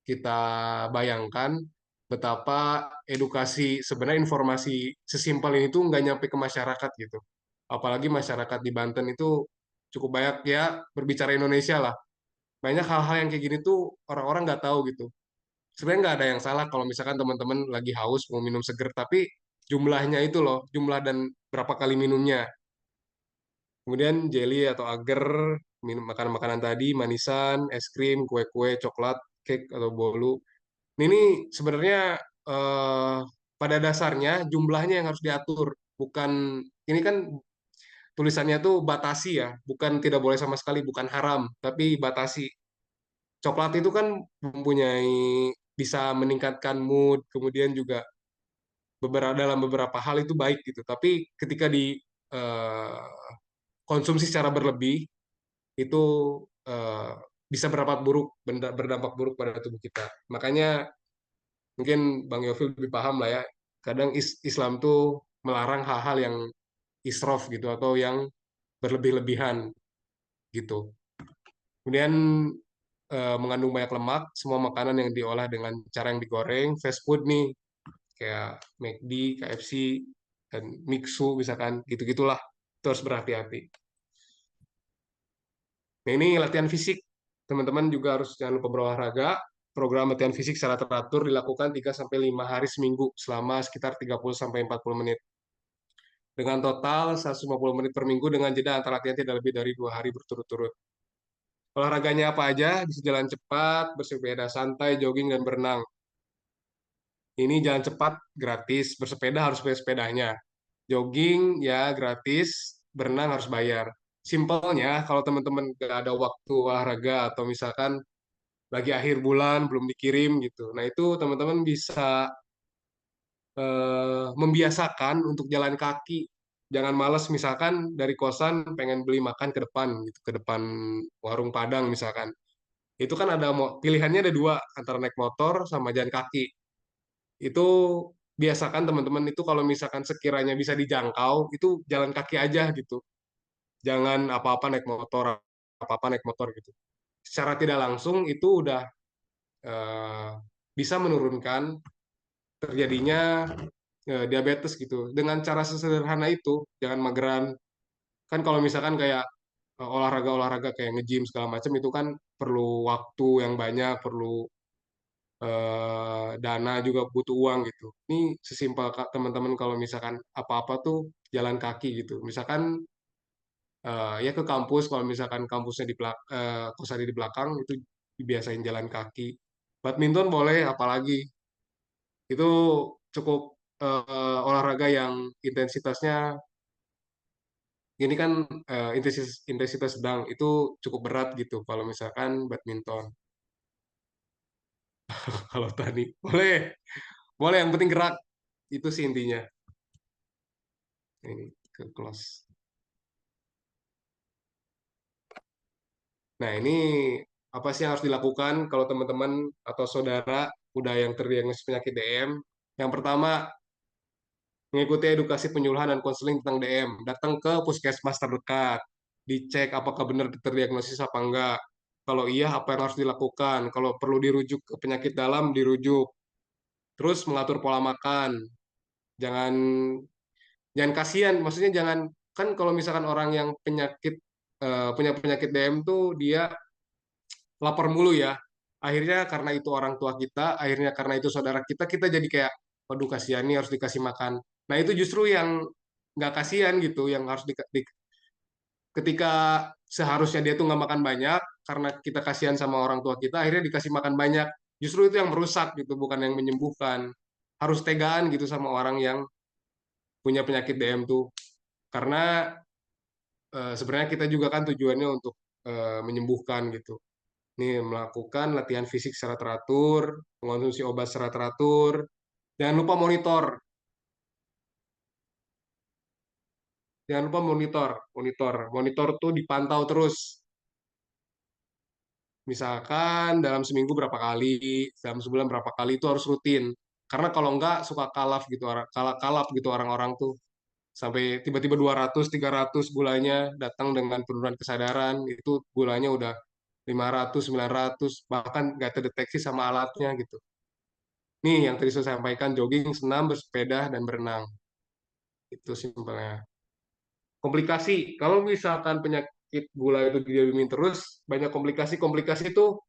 Kita bayangkan betapa edukasi sebenarnya informasi sesimpel ini tuh nggak nyampe ke masyarakat gitu. Apalagi masyarakat di Banten itu cukup banyak ya berbicara Indonesia lah. Banyak hal-hal yang kayak gini tuh orang-orang nggak tahu gitu. Sebenarnya nggak ada yang salah kalau misalkan teman-teman lagi haus mau minum seger, tapi jumlahnya itu loh, jumlah dan berapa kali minumnya. Kemudian jelly atau agar, minum makanan-makanan tadi, manisan, es krim, kue-kue, coklat, cake atau bolu. Ini sebenarnya eh, pada dasarnya jumlahnya yang harus diatur, bukan ini kan tulisannya tuh batasi ya, bukan tidak boleh sama sekali, bukan haram, tapi batasi. Coklat itu kan mempunyai bisa meningkatkan mood, kemudian juga dalam beberapa hal itu baik gitu. Tapi ketika di eh, konsumsi secara berlebih itu eh, bisa berdampak buruk pada tubuh kita. Makanya mungkin Bang Yofi lebih paham lah ya. Kadang Islam tuh melarang hal-hal yang israf gitu atau yang berlebih-lebihan gitu. Kemudian mengandung banyak lemak, semua makanan yang diolah dengan cara yang digoreng, fast food nih kayak McD, KFC, dan Mixu misalkan gitu-gitulah. Itu harus berhati-hati. Nah, ini latihan fisik. Teman-teman juga harus jangan lupa berolahraga. Program latihan fisik secara teratur dilakukan 3 sampai 5 hari seminggu selama sekitar 30 sampai 40 menit. Dengan total 150 menit per minggu dengan jeda antara latihan tidak lebih dari 2 hari berturut-turut. Olahraganya apa aja? Bisa jalan cepat, bersepeda santai, jogging, dan berenang. Ini jalan cepat gratis, bersepeda harus bayar sepedanya. Jogging ya gratis, berenang harus bayar. Simpelnya, kalau teman-teman gak ada waktu olahraga atau misalkan lagi akhir bulan belum dikirim gitu. Nah, itu teman-teman bisa membiasakan untuk jalan kaki. Jangan males misalkan dari kosan pengen beli makan ke depan gitu, ke depan warung Padang misalkan. Itu kan ada pilihannya ada dua antara naik motor sama jalan kaki. Itu biasakan teman-teman itu kalau misalkan sekiranya bisa dijangkau itu jalan kaki aja gitu. Jangan apa-apa naik motor, apa-apa naik motor gitu. Secara tidak langsung itu udah eh, bisa menurunkan terjadinya diabetes gitu. Dengan cara sesederhana itu, jangan mageran. Kan kalau misalkan kayak olahraga-olahraga kayak nge-gym segala macam itu kan perlu waktu yang banyak, perlu dana juga butuh uang gitu. Ini sesimpel teman-teman kalau misalkan apa-apa tuh jalan kaki gitu. Misalkan ya ke kampus, kalau misalkan kampusnya di kosannya di belakang itu dibiasain jalan kaki. Badminton boleh, apalagi itu cukup olahraga yang intensitasnya ini kan intensitas sedang itu cukup berat gitu kalau misalkan badminton. Kalau tadi boleh, boleh yang penting gerak itu sih intinya. Ini ke close. Nah, ini apa sih yang harus dilakukan kalau teman-teman atau saudara udah yang terdiagnosis penyakit DM? Yang pertama, mengikuti edukasi penyuluhan dan konseling tentang DM. Datang ke puskesmas terdekat, dicek apakah benar terdiagnosis apa enggak. Kalau iya, apa yang harus dilakukan? Kalau perlu dirujuk ke penyakit dalam, dirujuk. Terus mengatur pola makan. Jangan jangan kasihan, maksudnya jangan, kan kalau misalkan orang yang punya penyakit DM tuh dia lapar mulu ya. Akhirnya karena itu orang tua kita, akhirnya karena itu saudara kita, kita jadi kayak, waduh kasihan nih harus dikasih makan. Nah itu justru yang nggak kasihan gitu, yang harus ketika seharusnya dia tuh nggak makan banyak, karena kita kasihan sama orang tua kita, akhirnya dikasih makan banyak. Justru itu yang merusak gitu, bukan yang menyembuhkan. Harus tegaan gitu sama orang yang punya penyakit DM tuh. Karena sebenarnya kita juga kan tujuannya untuk menyembuhkan gitu. Nih, melakukan latihan fisik secara teratur, mengonsumsi obat secara teratur, jangan lupa monitor. Jangan lupa monitor, monitor. Monitor tuh dipantau terus. Misalkan dalam seminggu berapa kali, dalam sebulan berapa kali itu harus rutin. Karena kalau enggak suka kalap gitu, kalap gitu orang-orang tuh. Sampai tiba-tiba 200, 300 gulanya datang dengan penurunan kesadaran, itu gulanya udah 500, 900, bahkan nggak terdeteksi sama alatnya gitu. Nih yang tadi saya sampaikan, jogging, senam, bersepeda, dan berenang. Itu simpelnya. Komplikasi, kalau misalkan penyakit gula itu didiamin terus, banyak komplikasi. Komplikasi itu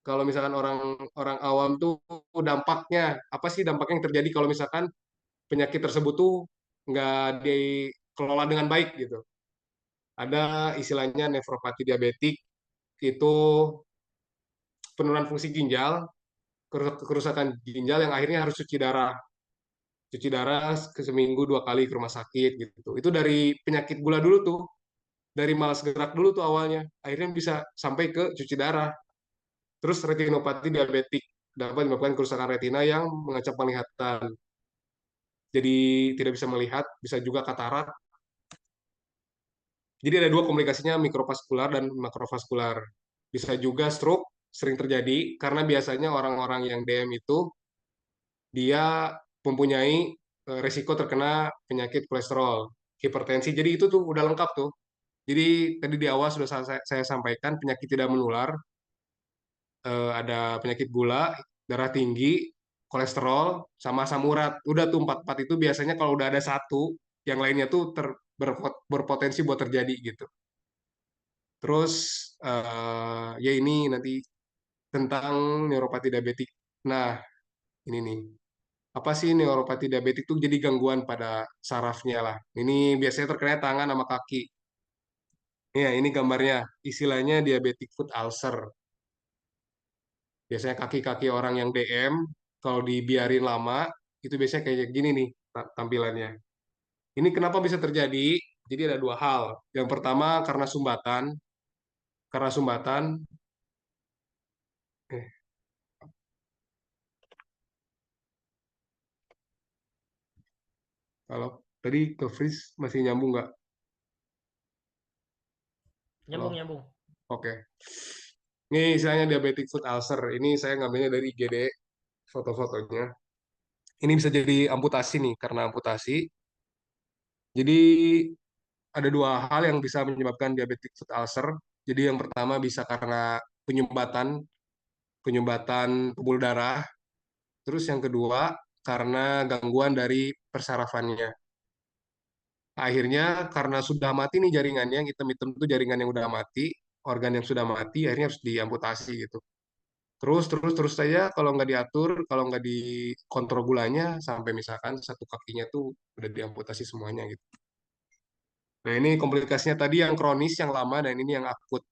kalau misalkan orang orang awam tuh dampaknya, apa sih dampaknya yang terjadi kalau misalkan penyakit tersebut tuh nggak dikelola dengan baik gitu. Ada istilahnya nefropati diabetik, itu penurunan fungsi ginjal, kerusakan ginjal yang akhirnya harus cuci darah ke seminggu 2 kali ke rumah sakit gitu. Itu dari penyakit gula dulu tuh, dari malas gerak dulu tuh awalnya, akhirnya bisa sampai ke cuci darah. Terus retinopati diabetik dapat menyebabkan kerusakan retina yang mengancam penglihatan. Jadi tidak bisa melihat, bisa juga katarak. Jadi ada dua komplikasinya, mikrovaskular dan makrovaskular. Bisa juga stroke, sering terjadi karena biasanya orang-orang yang DM itu dia mempunyai resiko terkena penyakit kolesterol, hipertensi. Jadi itu tuh udah lengkap tuh. Jadi tadi di awal sudah saya sampaikan penyakit tidak menular, ada penyakit gula, darah tinggi, kolesterol, sama asam urat. Udah tuh empat-empat itu biasanya kalau udah ada satu, yang lainnya tuh berpotensi buat terjadi gitu. Terus ya ini nanti tentang neuropati diabetik. Nah, ini nih. Apa sih neuropati diabetik itu jadi gangguan pada sarafnya lah. Ini biasanya terkena tangan sama kaki. Ya, ini gambarnya. Istilahnya diabetic foot ulcer. Biasanya kaki-kaki orang yang DM, kalau dibiarin lama, itu biasanya kayak gini nih tampilannya. Ini kenapa bisa terjadi? Jadi ada dua hal. Yang pertama karena sumbatan, eh, kalau tadi ke freeze masih nyambung nggak? Nyambung, Halo? nyambung. Oke. Ini istilahnya diabetic foot ulcer. Ini saya ngambilnya dari IGD, foto-fotonya. Ini bisa jadi amputasi nih, karena amputasi. Jadi ada dua hal yang bisa menyebabkan diabetic foot ulcer. Jadi yang pertama bisa karena penyumbatan, penyumbatan pembuluh darah. Terus yang kedua karena gangguan dari persarafannya. Akhirnya karena sudah mati nih jaringannya, yang hitam-hitam itu jaringan yang udah mati, organ yang sudah mati, akhirnya harus diamputasi gitu. Terus saja kalau nggak diatur, kalau nggak dikontrol gulanya, sampai misalkan satu kakinya tuh udah diamputasi semuanya gitu. Nah ini komplikasinya tadi yang kronis, yang lama, dan ini yang akut.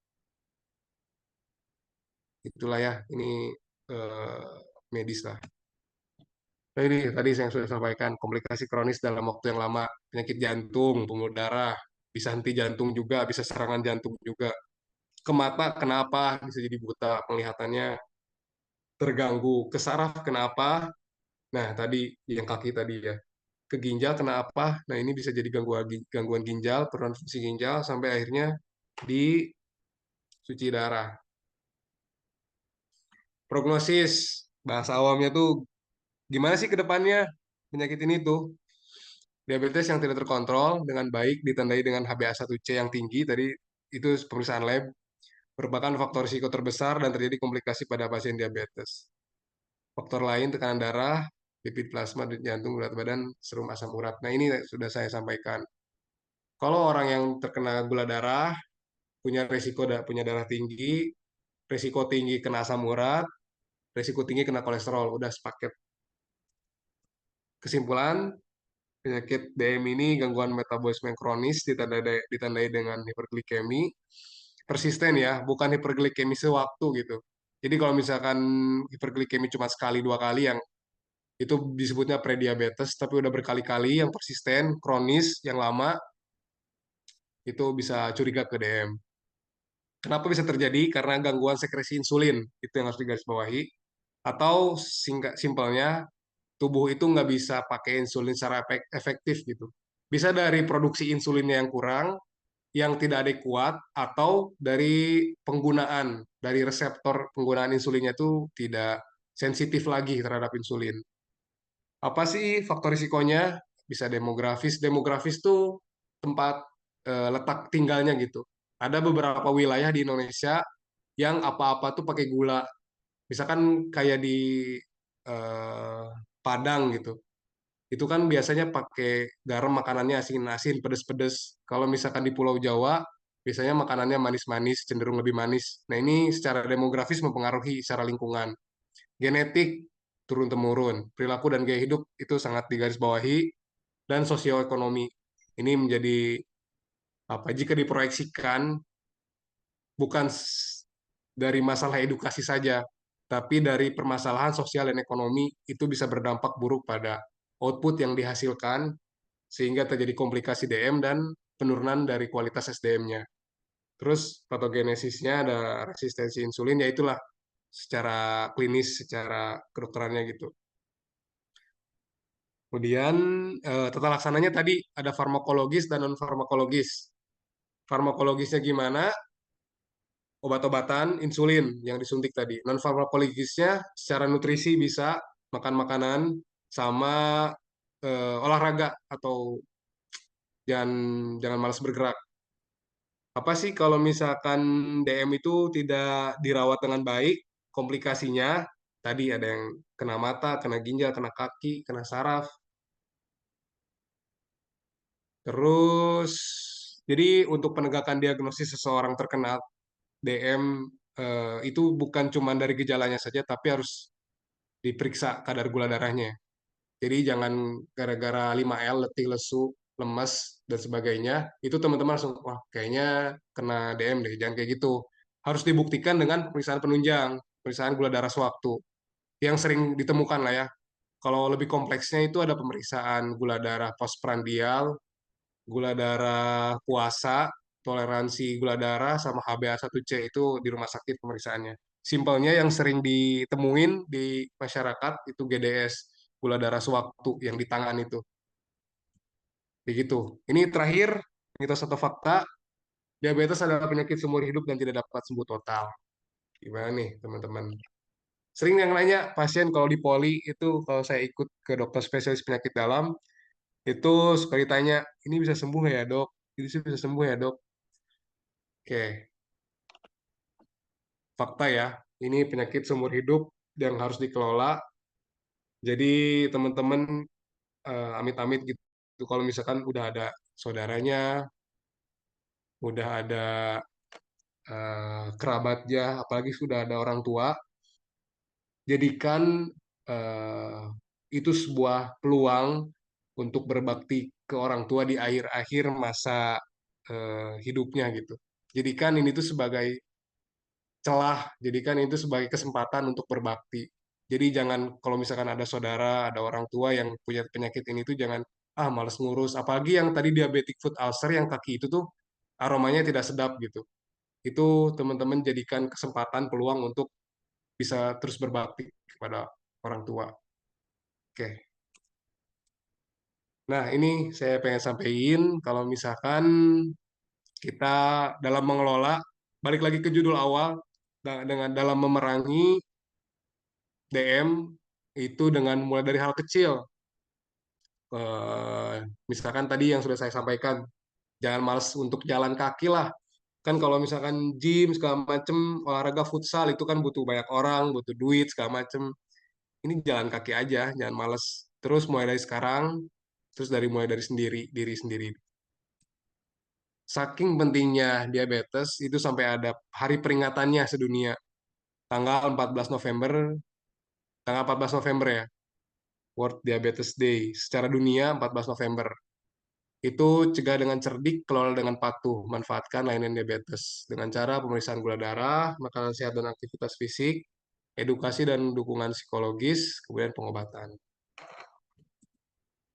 Itulah ya, ini medis lah. Nah ini tadi saya sudah sampaikan, komplikasi kronis dalam waktu yang lama, penyakit jantung, pembuluh darah, bisa henti jantung juga, bisa serangan jantung juga. Ke mata kenapa? Bisa jadi buta, penglihatannya terganggu. Ke saraf kenapa? Nah tadi yang kaki tadi ya. Ke ginjal kenapa? Nah ini bisa jadi gangguan ginjal, penurunan fungsi ginjal, sampai akhirnya di cuci darah. Prognosis, bahasa awamnya tuh gimana sih ke depannya penyakit ini tuh? Diabetes yang tidak terkontrol dengan baik ditandai dengan HbA1c yang tinggi, tadi itu pemeriksaan lab, merupakan faktor risiko terbesar dan terjadi komplikasi pada pasien diabetes. Faktor lain tekanan darah, lipid plasma, denyut jantung, berat badan, serum asam urat. Nah ini sudah saya sampaikan. Kalau orang yang terkena gula darah, punya darah tinggi, risiko tinggi kena asam urat, risiko tinggi kena kolesterol, udah sepaket. Kesimpulan, penyakit DM ini gangguan metabolisme yang kronis ditandai dengan hiperglikemi persisten ya, bukan hiperglikemi sewaktu gitu. Jadi kalau misalkan hiperglikemi cuma sekali dua kali yang itu disebutnya prediabetes, tapi udah berkali-kali yang persisten, kronis, yang lama itu bisa curiga ke DM. Kenapa bisa terjadi? Karena gangguan sekresi insulin, itu yang harus digarisbawahi. Atau singkat simpelnya, tubuh itu nggak bisa pakai insulin secara efektif gitu. Bisa dari produksi insulinnya yang kurang, yang tidak adekuat, atau dari penggunaan, dari reseptor penggunaan insulinnya itu tidak sensitif lagi terhadap insulin. Apa sih faktor risikonya? Bisa demografis. Demografis tuh tempat letak tinggalnya gitu. Ada beberapa wilayah di Indonesia yang apa-apa tuh pakai gula. Misalkan kayak di eh, Padang gitu. Itu kan biasanya pakai garam makanannya asin-asin, pedes-pedes. Kalau misalkan di Pulau Jawa, biasanya makanannya manis-manis, cenderung lebih manis. Nah, ini secara demografis mempengaruhi secara lingkungan. Genetik turun-temurun, perilaku dan gaya hidup itu sangat digarisbawahi, dan sosioekonomi. Ini menjadi apa? Jika diproyeksikan bukan dari masalah edukasi saja, tapi dari permasalahan sosial dan ekonomi itu bisa berdampak buruk pada output yang dihasilkan sehingga terjadi komplikasi DM dan penurunan dari kualitas SDM-nya. Terus patogenesisnya ada resistensi insulin, ya itulah secara klinis, secara kedokterannya gitu. Kemudian tata laksananya tadi ada farmakologis dan non farmakologis. Farmakologisnya gimana? Obat-obatan, insulin yang disuntik tadi. Non farmakologisnya secara nutrisi bisa makan makanan sama olahraga atau jangan jangan malas bergerak. Apa sih kalau misalkan DM itu tidak dirawat dengan baik, komplikasinya tadi ada yang kena mata, kena ginjal, kena kaki, kena saraf. Terus, jadi untuk penegakan diagnosis seseorang terkena DM itu bukan cuma dari gejalanya saja, tapi harus diperiksa kadar gula darahnya. Jadi jangan gara-gara 5L, letih, lesu, lemas, dan sebagainya, itu teman-teman langsung, wah kayaknya kena DM deh, jangan kayak gitu. Harus dibuktikan dengan pemeriksaan penunjang, pemeriksaan gula darah sewaktu, yang sering ditemukan lah ya. Kalau lebih kompleksnya itu ada pemeriksaan gula darah postprandial, gula darah puasa, toleransi gula darah, sama HbA1c itu di rumah sakit pemeriksaannya. Simpelnya yang sering ditemuin di masyarakat itu GDS, gula darah sewaktu yang di tangan itu. Begitu. Ini terakhir, mitos atau fakta, diabetes adalah penyakit seumur hidup dan tidak dapat sembuh total. Gimana nih teman-teman? Sering yang nanya pasien kalau di poli itu kalau saya ikut ke dokter spesialis penyakit dalam, itu suka ditanya, ini bisa sembuh nggak ya dok? Ini sih bisa sembuh ya dok? Oke, fakta ya, ini penyakit seumur hidup yang harus dikelola. Jadi teman-teman amit-amit gitu, kalau misalkan udah ada saudaranya, udah ada kerabatnya, apalagi sudah ada orang tua, jadikan eh, itu sebuah peluang untuk berbakti ke orang tua di akhir-akhir masa hidupnya gitu. Jadikan ini tuh sebagai celah, jadikan itu sebagai kesempatan untuk berbakti. Jadi jangan kalau misalkan ada saudara, ada orang tua yang punya penyakit ini tuh jangan males ngurus. Apalagi yang tadi diabetic foot ulcer yang kaki itu tuh aromanya tidak sedap gitu. Itu teman-teman jadikan kesempatan peluang untuk bisa terus berbakti kepada orang tua. Oke. Nah, ini saya pengen sampaikan kalau misalkan kita dalam mengelola, balik lagi ke judul awal, dengan dalam memerangi DM itu dengan mulai dari hal kecil. Eh, Misalkan tadi yang sudah saya sampaikan, jangan males untuk jalan kaki lah. Kan kalau misalkan gym segala macem, olahraga futsal itu kan butuh banyak orang, butuh duit segala macem. Ini jalan kaki aja, jangan males. Terus mulai dari sekarang, terus mulai dari diri sendiri. Saking pentingnya diabetes, itu sampai ada hari peringatannya sedunia. Tanggal 14 November, tanggal 14 November ya, World Diabetes Day. Secara dunia 14 November. Itu cegah dengan cerdik, kelola dengan patuh, manfaatkan layanan diabetes. Dengan cara pemeriksaan gula darah, makanan sehat dan aktivitas fisik, edukasi dan dukungan psikologis, kemudian pengobatan.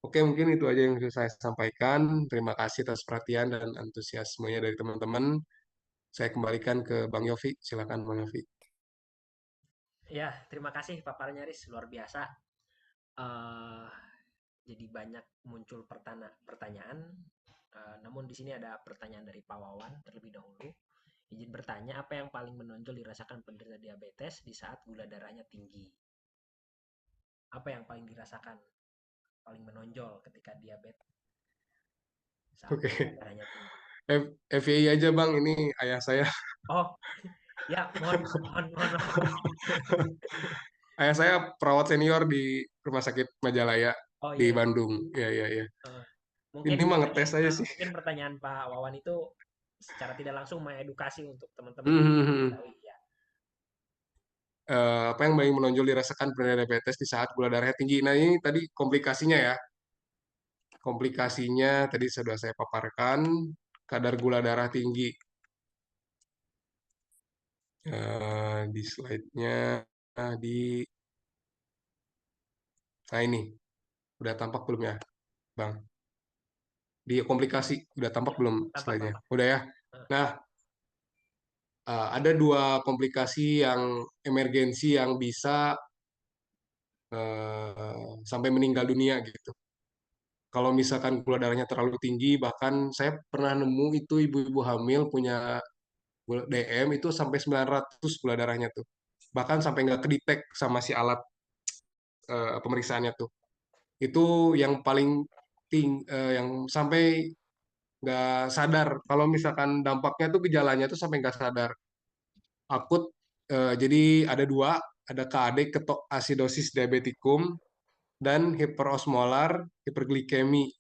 Oke, mungkin itu aja yang bisa saya sampaikan. Terima kasih atas perhatian dan antusiasmenya dari teman-teman. Saya kembalikan ke Bang Yofi. Silakan Bang Yofi. Ya, terima kasih paparnya Riz, luar biasa. Eh, jadi banyak muncul pertanyaan. Namun di sini ada pertanyaan dari Pak Wawan terlebih dahulu. Izin bertanya, apa yang paling menonjol dirasakan penderita diabetes di saat gula darahnya tinggi? Apa yang paling dirasakan, paling menonjol ketika diabetes saat gula Oke, darahnya tinggi? FYI aja Bang, ini ayah saya. Oh, ya, mohon maaf. Ayah saya perawat senior di Rumah Sakit Majalaya Oh di iya, iya. Bandung. Ya, ya, ya. Eh, mungkin Ini mah ngetes pertanyaan aja sih. mungkin pertanyaan Pak Wawan itu secara tidak langsung mengedukasi untuk teman-teman Hmm, yang hmm, belum hmm. mengetahui ya. Apa yang paling menonjol dirasakan penderita diabetes di saat gula darahnya tinggi? Nah, ini tadi komplikasinya ya. Komplikasinya tadi sudah saya paparkan, kadar gula darah tinggi. Di slide-nya, di, nah ini, udah tampak belum ya, Bang? Di komplikasi, udah tampak Ya, belum tampak slide-nya? tampak. Udah ya? Eh, Nah, ada dua komplikasi yang emergensi yang bisa sampai meninggal dunia gitu. Kalau misalkan gula darahnya terlalu tinggi, bahkan saya pernah nemu itu ibu-ibu hamil punya DM itu sampai 900 gula darahnya tuh. Bahkan sampai nggak kedetek sama si alat pemeriksaannya tuh. Itu yang paling yang sampai nggak sadar. Kalau misalkan dampaknya tuh gejalanya tuh sampai nggak sadar. Akut, jadi ada dua, ada KAD ketoasidosis diabeticum dan hiperosmolar hiperglikemi.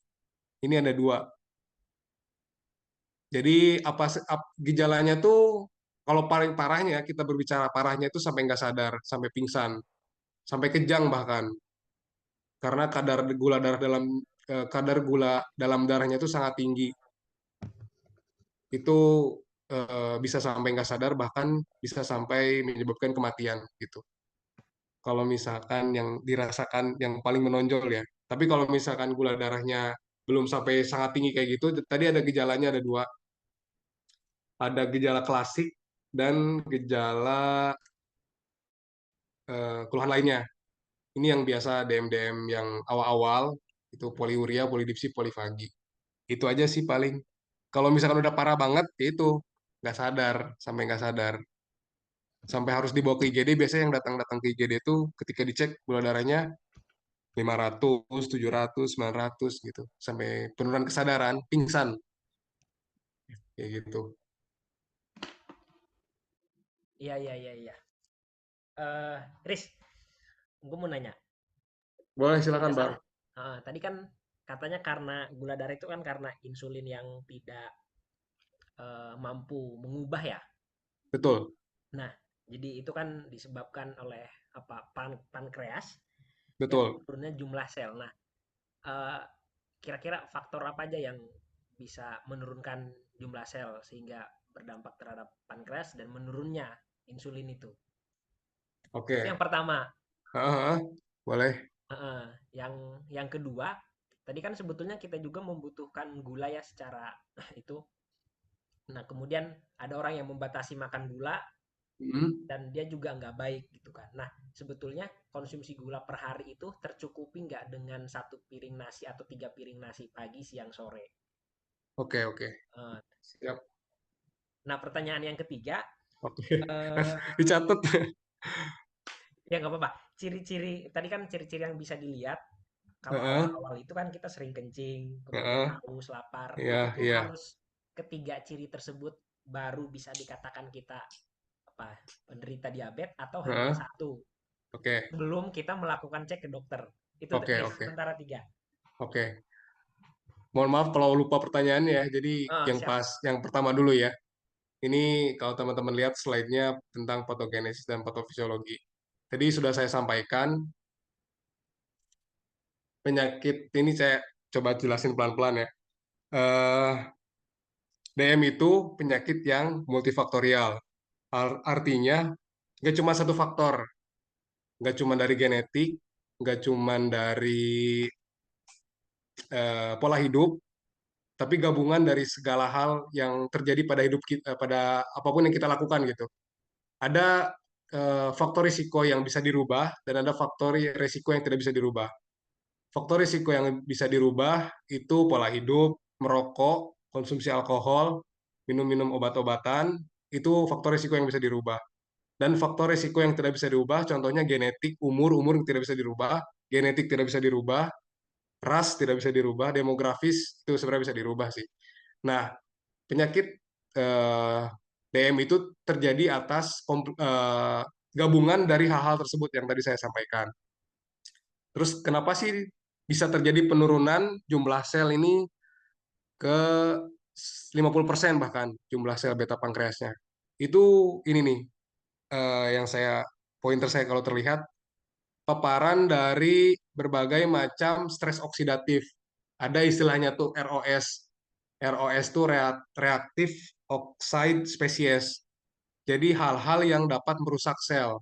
Ini ada dua. Jadi gejalanya tuh kalau paling parahnya kita berbicara parahnya itu sampai nggak sadar, sampai pingsan, sampai kejang bahkan karena kadar gula dalam darahnya itu sangat tinggi. Itu bisa sampai nggak sadar bahkan bisa sampai menyebabkan kematian gitu. Kalau misalkan yang dirasakan yang paling menonjol ya. Tapi kalau misalkan gula darahnya belum sampai sangat tinggi kayak gitu, tadi ada gejalanya ada dua. Ada gejala klasik dan gejala keluhan lainnya. Ini yang biasa DM-DM yang awal-awal, itu poliuria, polidipsi, polifagi. Itu aja sih paling. Kalau misalkan udah parah banget, ya itu nggak sadar, sampai nggak sadar. Sampai harus dibawa ke IGD, biasanya yang datang-datang ke IGD itu ketika dicek gula darahnya 500, 700, 900 gitu. Sampai penurunan kesadaran, pingsan. Kayak gitu. iya iya iya iya. Riz, gue mau nanya. Boleh, Kalau silakan tidak Bang. salah, tadi kan katanya karena gula darah itu kan karena insulin yang tidak mampu mengubah ya. Betul, Nah, jadi itu kan disebabkan oleh apa pankreas yang betul. menurunnya jumlah sel. Nah, eh, kira-kira faktor apa aja yang bisa menurunkan jumlah sel sehingga berdampak terhadap pankreas dan menurunnya insulin itu? Itu yang Oke. pertama. Heeh, boleh. Heeh. Yang kedua, tadi kan sebetulnya kita juga membutuhkan gula ya secara itu. Nah, kemudian ada orang yang membatasi makan gula Hmm, dan dia juga nggak baik gitu kan. Nah, sebetulnya konsumsi gula per hari itu tercukupi nggak dengan satu piring nasi atau 3 piring nasi pagi, siang, sore? oke, oke. Eh, Siap. Nah, pertanyaan yang ketiga, Oke. eh Dicatat. ya nggak apa-apa. Ciri-ciri tadi kan ciri-ciri yang bisa dilihat kalau Heeh, awal-awal itu kan kita sering kencing, kemudian heeh. haus, lapar. Iya, Itu tuh iya. harus ketiga ciri tersebut baru bisa dikatakan kita apa penderita diabetes atau hanya Heeh, satu oke. sebelum kita melakukan cek ke dokter. Itu Oke, nih oke. sementara tiga. Oke. Mohon maaf kalau lupa pertanyaannya ya. Jadi Ah, yang siap. pas, yang pertama dulu ya. Ini kalau teman-teman lihat slide-nya tentang patogenesis dan patofisiologi. Tadi sudah saya sampaikan penyakit ini saya coba jelasin pelan-pelan ya. Eh, DM itu penyakit yang multifaktorial. Artinya nggak cuma satu faktor, nggak cuma dari genetik, nggak cuma dari pola hidup, tapi gabungan dari segala hal yang terjadi pada hidup kita, pada apapun yang kita lakukan gitu. Ada faktor risiko yang bisa dirubah dan ada faktor risiko yang tidak bisa dirubah. Faktor risiko yang bisa dirubah itu pola hidup, merokok, konsumsi alkohol, minum-minum obat-obatan, itu faktor risiko yang bisa dirubah. Dan faktor risiko yang tidak bisa dirubah, contohnya genetik, umur yang tidak bisa dirubah, genetik tidak bisa dirubah, ras tidak bisa dirubah, demografis itu sebenarnya bisa dirubah sih. Nah, penyakit eh, DM itu terjadi atas gabungan dari hal-hal tersebut yang tadi saya sampaikan. Terus kenapa sih bisa terjadi penurunan jumlah sel ini ke 50% bahkan jumlah sel beta pankreasnya? Itu ini nih yang pointer saya kalau terlihat paparan dari berbagai macam stres oksidatif. Ada istilahnya tuh ROS. ROS itu reaktif oxide species. Jadi hal-hal yang dapat merusak sel.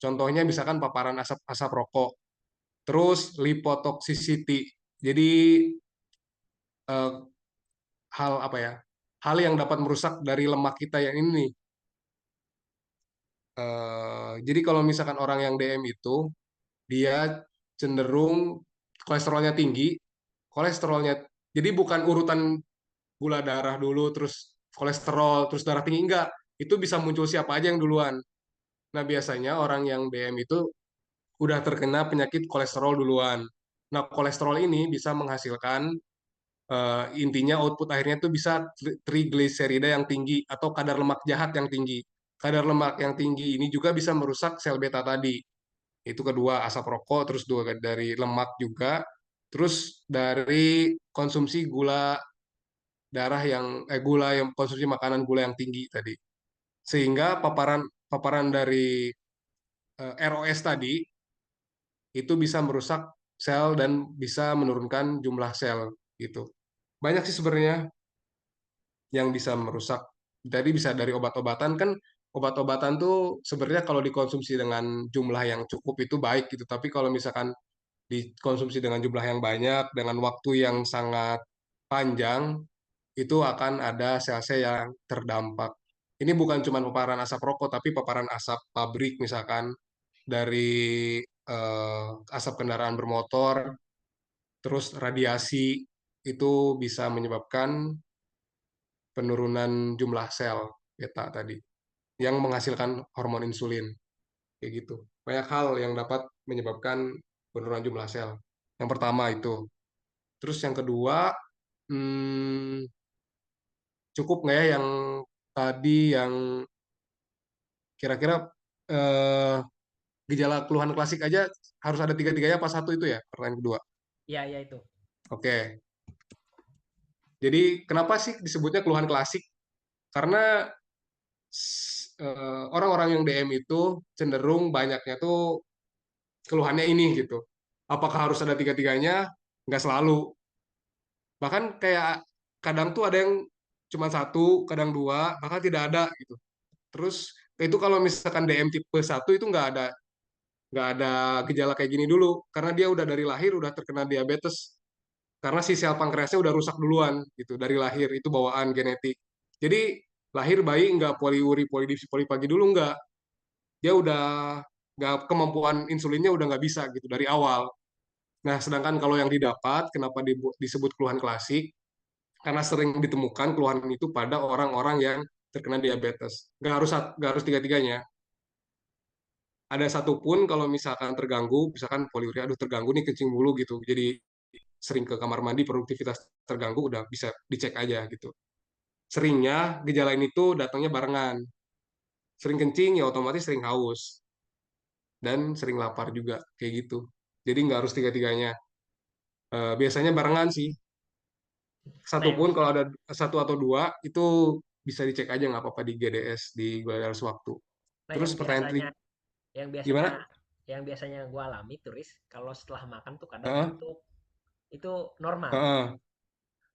Contohnya misalkan paparan asap asap rokok. Terus lipotoxicity. Jadi eh, hal apa ya? Hal yang dapat merusak dari lemak kita yang ini nih. Jadi kalau misalkan orang yang DM itu dia cenderung kolesterolnya tinggi, kolesterolnya jadi bukan urutan gula darah dulu terus kolesterol terus darah tinggi enggak, itu bisa muncul siapa aja yang duluan. Nah, biasanya orang yang DM itu udah terkena penyakit kolesterol duluan. Nah, kolesterol ini bisa menghasilkan intinya output akhirnya itu bisa trigliserida yang tinggi atau kadar lemak jahat yang tinggi. Kadar lemak yang tinggi ini juga bisa merusak sel beta tadi. Itu kedua, asap rokok, terus dua dari lemak juga, terus dari konsumsi gula yang konsumsi makanan gula yang tinggi tadi. Sehingga paparan paparan dari ROS tadi itu bisa merusak sel dan bisa menurunkan jumlah sel gitu. Banyak sih sebenarnya yang bisa merusak. Jadi bisa dari obat-obatan kan, obat-obatan tuh sebenarnya kalau dikonsumsi dengan jumlah yang cukup itu baik gitu. Tapi kalau misalkan dikonsumsi dengan jumlah yang banyak, dengan waktu yang sangat panjang, itu akan ada sel-sel yang terdampak. Ini bukan cuma paparan asap rokok, tapi paparan asap pabrik misalkan, dari asap kendaraan bermotor, terus radiasi, itu bisa menyebabkan penurunan jumlah sel beta tadi, yang menghasilkan hormon insulin, kayak gitu. Banyak hal yang dapat menyebabkan penurunan jumlah sel. Yang pertama itu. Terus yang kedua, hmm, cukup nggak ya yang tadi yang kira-kira eh, gejala keluhan klasik aja harus ada tiga-tiganya pas satu itu ya pertanyaan kedua. Iya, iya itu. Oke. Jadi kenapa sih disebutnya keluhan klasik? Karena orang-orang yang DM itu cenderung banyaknya tuh keluhannya ini gitu. Apakah harus ada tiga-tiganya? Nggak selalu. Bahkan kayak kadang tuh ada yang cuma satu, kadang dua, bahkan tidak ada gitu. Terus itu kalau misalkan DM tipe satu itu nggak ada gejala kayak gini dulu, karena dia udah dari lahir udah terkena diabetes, karena si sel pankreasnya udah rusak duluan gitu dari lahir, itu bawaan genetik. Jadi lahir bayi nggak poliuri, polidipsi, polipagi dulu nggak, dia udah nggak, kemampuan insulinnya udah nggak bisa gitu dari awal. Nah, sedangkan kalau yang didapat, kenapa disebut keluhan klasik? Karena sering ditemukan keluhan itu pada orang-orang yang terkena diabetes. Nggak harus tiga-tiganya. Ada satu pun kalau misalkan terganggu, misalkan poliuria, aduh terganggu nih kencing mulu gitu. Jadi sering ke kamar mandi, produktivitas terganggu, udah bisa dicek aja gitu. Seringnya gejala ini tuh datangnya barengan. Sering kencing ya otomatis sering haus dan sering lapar juga kayak gitu. Jadi nggak harus tiga-tiganya. Biasanya barengan sih. Nah, Satu pun kalau ada satu atau dua itu bisa dicek aja nggak apa-apa di GDS, di gula darah sewaktu. nah Terus pertanyaan tadi yang biasanya gimana? yang biasanya gue alami turis kalau setelah makan tuh kadang Heeh, ngantuk itu normal. heeh.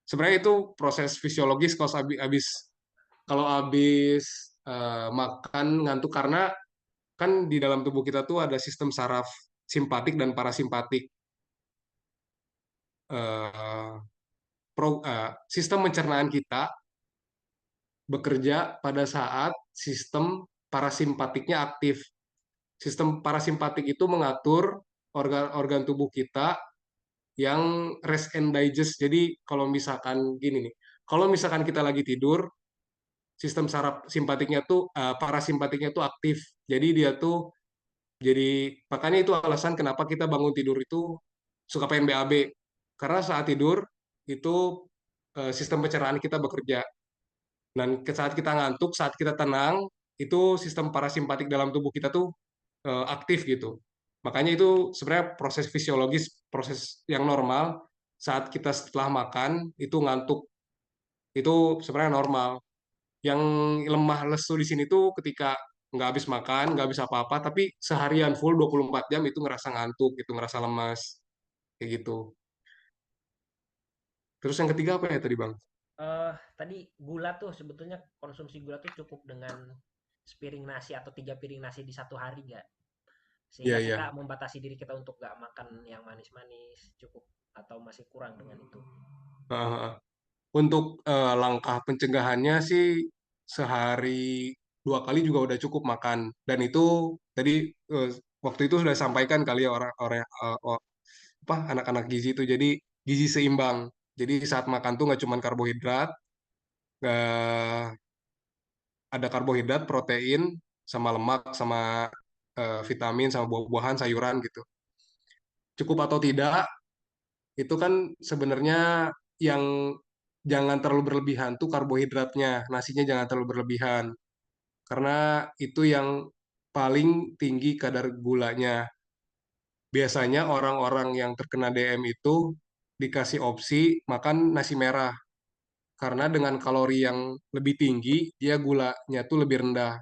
Sebenarnya itu proses fisiologis kalau habis kalau habis makan ngantuk, karena kan di dalam tubuh kita tuh ada sistem saraf simpatik dan parasimpatik. Eh, Sistem pencernaan kita bekerja pada saat sistem parasimpatiknya aktif. Sistem parasimpatik itu mengatur organ-organ tubuh kita yang rest and digest. Jadi kalau misalkan gini nih, kalau misalkan kita lagi tidur, sistem saraf simpatiknya tuh parasimpatiknya tuh aktif. Jadi dia tuh makanya itu alasan kenapa kita bangun tidur itu suka pengen BAB. Karena saat tidur itu sistem pencernaan kita bekerja. Dan saat kita ngantuk, saat kita tenang, itu sistem parasimpatik dalam tubuh kita tuh aktif gitu. Makanya itu sebenarnya proses fisiologis, proses yang normal saat kita setelah makan itu ngantuk. Itu sebenarnya normal. Yang lemah lesu di sini tuh ketika nggak habis makan, nggak habis apa-apa, tapi seharian full 24 jam itu ngerasa ngantuk, itu ngerasa lemas, kayak gitu. Terus yang ketiga apa ya tadi, Bang? Tadi gula tuh sebetulnya konsumsi gula tuh cukup dengan sepiring nasi atau 3 piring nasi di satu hari nggak? Iya, Sehingga kita iya. membatasi diri kita untuk nggak makan yang manis-manis cukup atau masih kurang dengan itu. Heeh. Untuk langkah pencegahannya sih sehari 2 kali juga udah cukup makan. Dan itu tadi eh, waktu itu sudah sampaikan kali ya orang-orang apa anak-anak gizi itu. Jadi gizi seimbang. Jadi saat makan tuh nggak cuma karbohidrat, nggak ada karbohidrat, protein, sama lemak, sama vitamin, sama buah-buahan, sayuran gitu. Cukup atau tidak, itu kan sebenarnya yang jangan terlalu berlebihan tuh karbohidratnya, nasinya jangan terlalu berlebihan. Karena itu yang paling tinggi kadar gulanya. Biasanya orang-orang yang terkena DM itu dikasih opsi makan nasi merah. Karena dengan kalori yang lebih tinggi, dia gulanya tuh lebih rendah.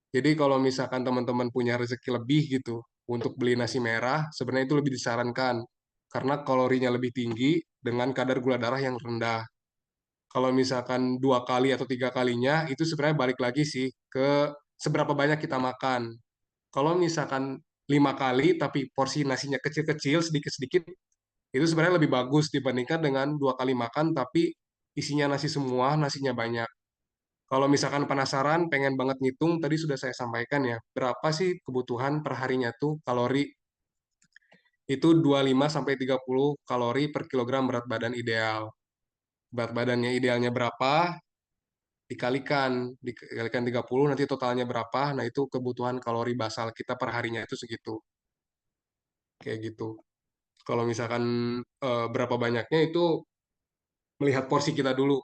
Jadi kalau misalkan teman-teman punya rezeki lebih gitu untuk beli nasi merah, sebenarnya itu lebih disarankan karena kalorinya lebih tinggi dengan kadar gula darah yang rendah. Kalau misalkan 2 kali atau 3 kalinya, itu sebenarnya balik lagi sih ke seberapa banyak kita makan. Kalau misalkan 5 kali tapi porsi nasinya kecil-kecil, sedikit-sedikit, itu sebenarnya lebih bagus dibandingkan dengan 2 kali makan tapi isinya nasi semua, nasinya banyak. Kalau misalkan penasaran, pengen banget ngitung, tadi sudah saya sampaikan ya, berapa sih kebutuhan per harinya tuh kalori? Itu 25 sampai 30 kalori per kilogram berat badan ideal. Berat badannya idealnya berapa? Dikalikan 30, nanti totalnya berapa? Nah, itu kebutuhan kalori basal kita per harinya itu segitu. Kayak gitu. Kalau misalkan berapa banyaknya itu melihat porsi kita dulu.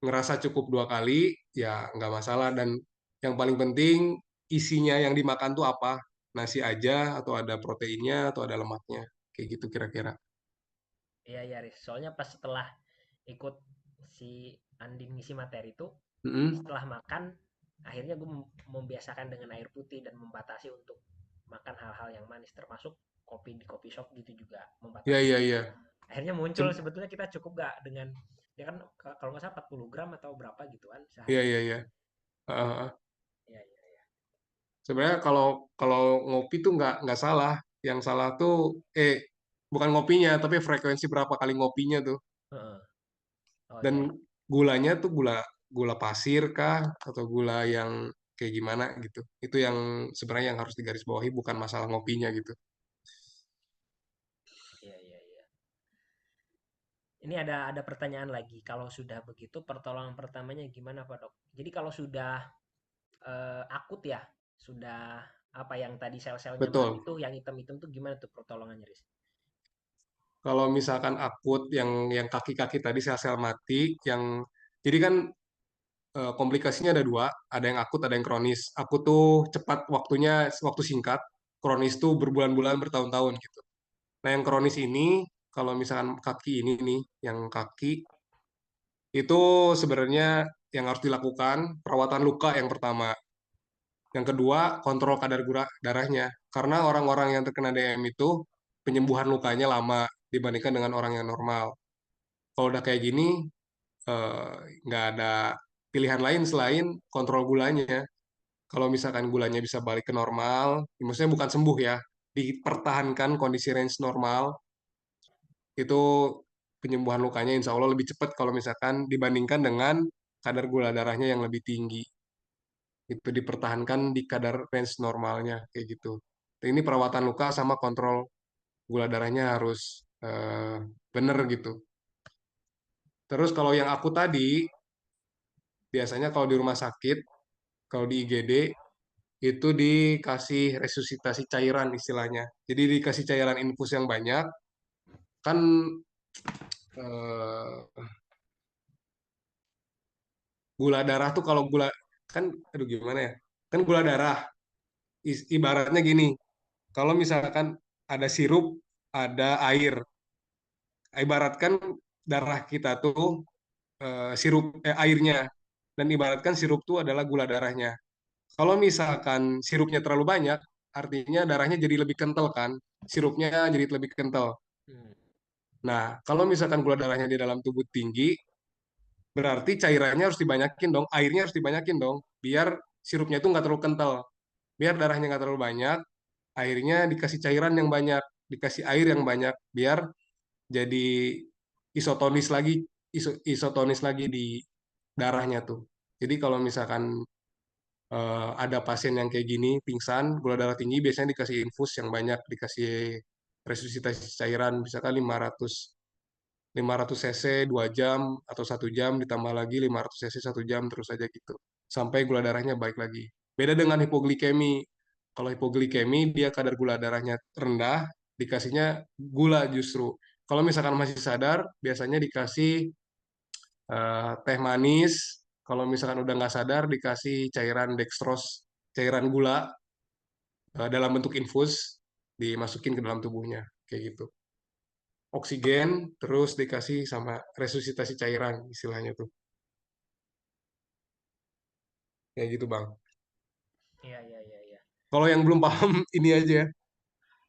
Ngerasa cukup 2 kali, ya nggak masalah. Dan yang paling penting isinya yang dimakan tuh apa? Nasi aja atau ada proteinnya atau ada lemaknya? Kayak gitu kira-kira. Iya iya Riz. Soalnya pas setelah ikut si Andin ngisi materi itu, Mm-mm. setelah makan akhirnya gue membiasakan dengan air putih dan membatasi untuk makan hal-hal yang manis, termasuk kopi di kopi shop gitu juga Iya, membatasi. iya, iya. Akhirnya muncul Se- sebetulnya kita cukup gak dengan, ya kan, kalau nggak salah 40 gram atau berapa gitu kan Iya, sehari. iya, iya. Heeh. Iya iya iya. Sebenarnya kalau kalau ngopi tuh nggak salah. Yang salah tuh bukan ngopinya, tapi frekuensi berapa kali ngopinya tuh. Heeh. Oh Dan iya. gulanya tuh gula gula pasir kah atau gula yang kayak gimana gitu. Itu yang sebenarnya yang harus digarisbawahi, bukan masalah ngopinya gitu. Iya iya iya. Ini ada pertanyaan lagi. Kalau sudah begitu pertolongan pertamanya gimana Pak Dok? Jadi kalau sudah akut ya, sudah apa yang tadi sel-selnya mati Betul. tuh, yang hitam-hitam tuh gimana tuh pertolongannya, Riz? Kalau misalkan akut yang kaki-kaki tadi sel-sel mati, yang jadi kan komplikasinya ada dua, ada yang akut, ada yang kronis. Akut tuh cepat waktunya, waktu singkat. Kronis tuh berbulan-bulan, bertahun-tahun gitu. Nah, yang kronis ini, kalau misalkan kaki ini nih, yang kaki itu sebenarnya yang harus dilakukan perawatan luka yang pertama. Yang kedua, kontrol kadar gula darahnya. Karena orang-orang yang terkena DM itu penyembuhan lukanya lama dibandingkan dengan orang yang normal. Kalau udah kayak gini, eh, nggak ada pilihan lain selain kontrol gulanya. Kalau misalkan gulanya bisa balik ke normal, maksudnya bukan sembuh ya, dipertahankan kondisi range normal, itu penyembuhan lukanya insya Allah lebih cepat kalau misalkan dibandingkan dengan kadar gula darahnya yang lebih tinggi. Itu dipertahankan di kadar range normalnya, kayak gitu. Ini perawatan luka sama kontrol gula darahnya harus bener gitu. Terus kalau yang aku tadi, biasanya kalau di rumah sakit, kalau di IGD, itu dikasih resusitasi cairan istilahnya. Jadi dikasih cairan infus yang banyak, kan eh, gula darah tuh kalau gula, kan aduh gimana ya? Kan gula darah ibaratnya gini, kalau misalkan ada sirup, ada air. Ibaratkan darah kita tuh airnya, dan ibaratkan sirup tuh adalah gula darahnya. Kalau misalkan sirupnya terlalu banyak, artinya darahnya jadi lebih kental kan, sirupnya jadi lebih kental. Hmm. Nah, kalau misalkan gula darahnya di dalam tubuh tinggi, berarti cairannya harus dibanyakin dong, airnya harus dibanyakin dong, biar sirupnya itu nggak terlalu kental, biar darahnya nggak terlalu banyak, airnya dikasih cairan yang banyak, dikasih air yang banyak, biar jadi isotonis lagi, isotonis lagi di darahnya tuh. Jadi kalau misalkan ada pasien yang kayak gini, pingsan, gula darah tinggi, biasanya dikasih infus yang banyak, dikasih resusitasi cairan, misalkan 500 cc 2 jam atau 1 jam, ditambah lagi 500 cc 1 jam, terus aja gitu. Sampai gula darahnya baik lagi. Beda dengan hipoglikemi. Kalau hipoglikemi, dia kadar gula darahnya rendah, dikasihnya gula justru. Kalau misalkan masih sadar, biasanya dikasih teh manis. Kalau misalkan udah nggak sadar, dikasih cairan dextrose, cairan gula dalam bentuk infus, dimasukin ke dalam tubuhnya, kayak gitu. Oksigen, terus dikasih sama resusitasi cairan, istilahnya tuh. Kayak gitu, Bang. Iya iya iya iya. Kalau yang belum paham, ini aja,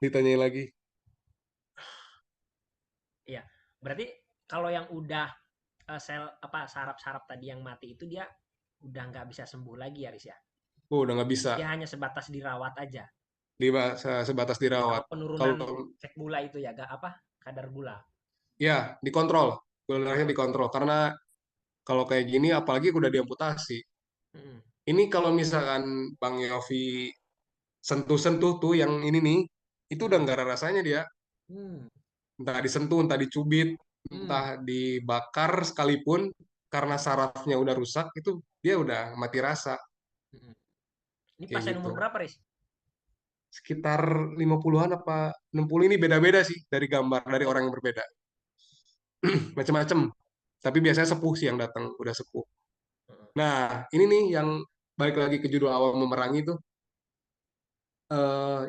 ditanyain lagi. Iya. Berarti kalau yang udah sel apa saraf-saraf tadi yang mati itu dia udah nggak bisa sembuh lagi ya, Riz ya? Oh, udah nggak bisa. Dia hanya sebatas dirawat aja. Sebatas Ya, dirawat. sama penurunan Kalau cek gula itu ya, gak apa? Kadar gula. ya dikontrol, gula darahnya Dikontrol. dikontrol. Karena kalau kayak gini, apalagi udah diamputasi. Mm-mm. Ini kalau misalkan Bang Yofi sentuh-sentuh tuh yang ini nih, itu udah Mm-mm. nggak ada rasanya dia. Hmm. Entah disentuh, entah dicubit, Hmm. entah dibakar sekalipun, karena sarafnya udah rusak, itu dia udah mati rasa, Mm-mm. Ini kayak pasien gitu. umur berapa, Riz? Sekitar 50-an apa 60, ini beda-beda sih dari gambar, dari orang yang berbeda. Macam-macam. Tapi biasanya sepuh sih yang datang, udah sepuh. Heeh. Nah, ini nih yang balik lagi ke judul awal memerangi tuh.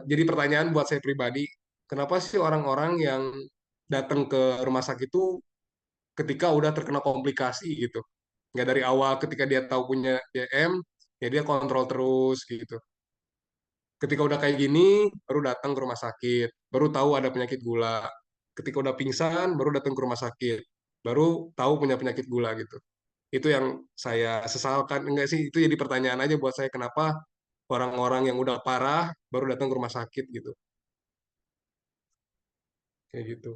Jadi pertanyaan buat saya pribadi, kenapa sih orang-orang yang datang ke rumah sakit itu ketika udah terkena komplikasi gitu. Nggak dari awal ketika dia tahu punya DM, ya dia kontrol terus gitu. Ketika udah kayak gini, baru datang ke rumah sakit, baru tahu ada penyakit gula. Ketika udah pingsan, baru datang ke rumah sakit, baru tahu punya penyakit gula gitu. Itu yang saya sesalkan. Enggak sih, itu jadi pertanyaan aja buat saya kenapa orang-orang yang udah parah baru datang ke rumah sakit gitu. Kayak gitu.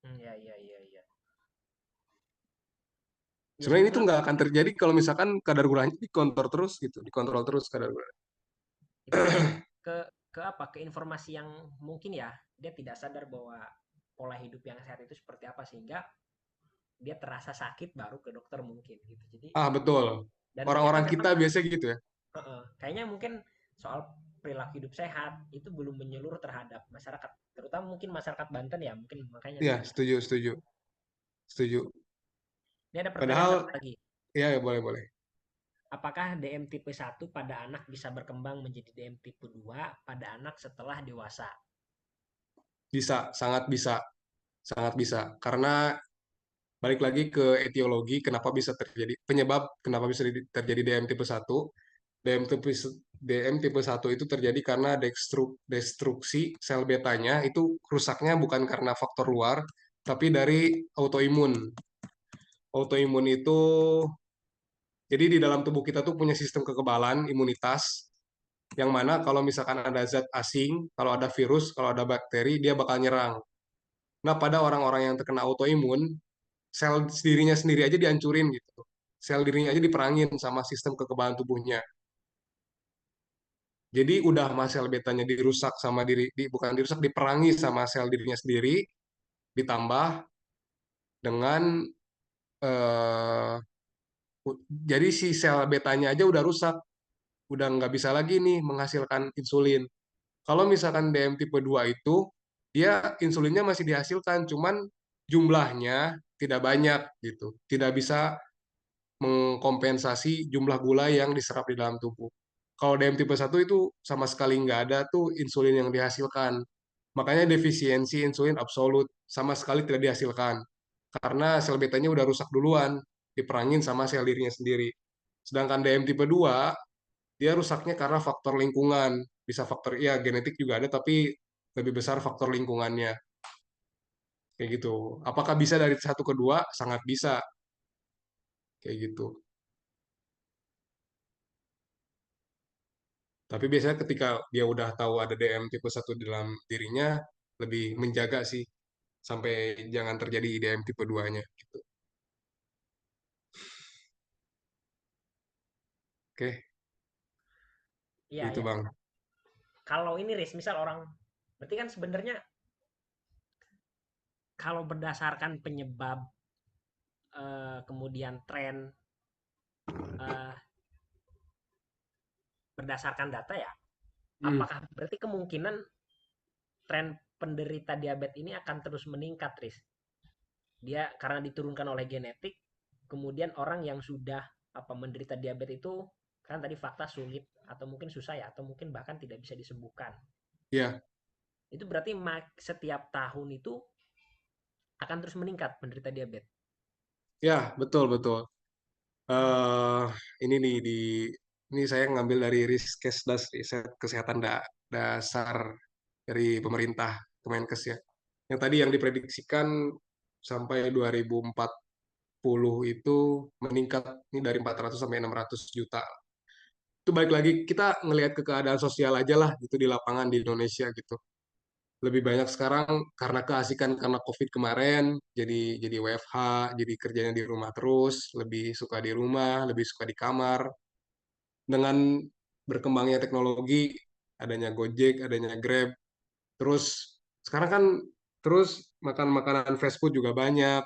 Iya, iya, iya, iya. Ya Sebenarnya itu sebetulnya nggak akan terjadi kalau misalkan kadar gulanya dikontrol terus gitu, dikontrol terus kadar gula. itu lebih ke apa? Ke informasi yang mungkin ya dia tidak sadar bahwa pola hidup yang sehat itu seperti apa sehingga dia terasa sakit baru ke dokter mungkin gitu. Jadi Ah, betul. dan ternyata Orang-orang memang kita biasa gitu ya. kayaknya mungkin soal perilaku hidup sehat itu belum menyeluruh terhadap masyarakat, terutama mungkin masyarakat Banten ya, mungkin makanya Iya, tidak. setuju, setuju, setuju. Ini ada pertanyaan satu Padahal, lagi. ya, ya boleh, boleh. Apakah DM tipe 1 pada anak bisa berkembang menjadi DM tipe 2 pada anak setelah dewasa? Bisa, sangat bisa. Karena balik lagi ke etiologi, kenapa bisa terjadi, penyebab kenapa bisa terjadi DM tipe 1. DM tipe 1 itu terjadi karena destruksi sel betanya itu rusaknya bukan karena faktor luar, tapi dari autoimun. Autoimun itu, jadi di dalam tubuh kita tuh punya sistem kekebalan, imunitas, yang mana kalau misalkan ada zat asing, kalau ada virus, kalau ada bakteri, dia bakal nyerang. Nah, pada orang-orang yang terkena autoimun, sel dirinya sendiri aja dihancurin gitu. Sel dirinya aja diperangin sama sistem kekebalan tubuhnya. Jadi udah sama sel betanya dirusak sama bukan dirusak, diperangi sama sel dirinya sendiri, ditambah dengan eh, jadi si sel betanya aja udah rusak, udah nggak bisa lagi nih menghasilkan insulin. Kalau misalkan DM tipe 2 itu, dia insulinnya masih dihasilkan, cuman jumlahnya tidak banyak gitu. Tidak bisa mengkompensasi jumlah gula yang diserap di dalam tubuh. Kalau DM tipe 1 itu sama sekali nggak ada tuh insulin yang dihasilkan. Makanya defisiensi insulin absolut sama sekali tidak dihasilkan. Karena sel betanya udah rusak duluan, diperangin sama sel dirinya sendiri. Sedangkan DM tipe 2, dia rusaknya karena faktor lingkungan. Bisa faktor, ya genetik juga ada, tapi lebih besar faktor lingkungannya. Kayak gitu. Apakah bisa dari satu ke dua? Sangat bisa. Kayak gitu. Tapi biasanya ketika dia udah tahu ada DM tipe 1 di dalam dirinya, lebih menjaga sih sampai jangan terjadi DM tipe 2-nya gitu. Oke, Iya, gitu iya. Bang. Kalau ini Riz, misal orang berarti kan sebenarnya kalau berdasarkan penyebab kemudian tren eh, berdasarkan data ya, Hmm, apakah berarti kemungkinan tren penderita diabetes ini akan terus meningkat, Riz? Dia karena diturunkan oleh genetik, kemudian orang yang sudah apa menderita diabetes itu kan tadi fakta sulit atau mungkin susah ya atau mungkin bahkan tidak bisa disembuhkan. ya, Itu berarti setiap tahun itu akan terus meningkat penderita diabetes. ya betul betul. eh ini nih ini saya ngambil dari Riskesdas, riset kesehatan dasar dari pemerintah Kemenkes ya. Yang tadi yang diprediksikan sampai 2040 itu meningkat ini dari 400 sampai 600 juta. Itu balik lagi kita ngelihat ke keadaan sosial aja lah gitu di lapangan di Indonesia gitu. Lebih banyak sekarang karena keasikan karena COVID kemarin, jadi WFH, jadi kerjanya di rumah terus, lebih suka di rumah, lebih suka di kamar. Dengan berkembangnya teknologi, adanya Gojek, adanya Grab, terus sekarang kan terus makan makanan fast food juga banyak,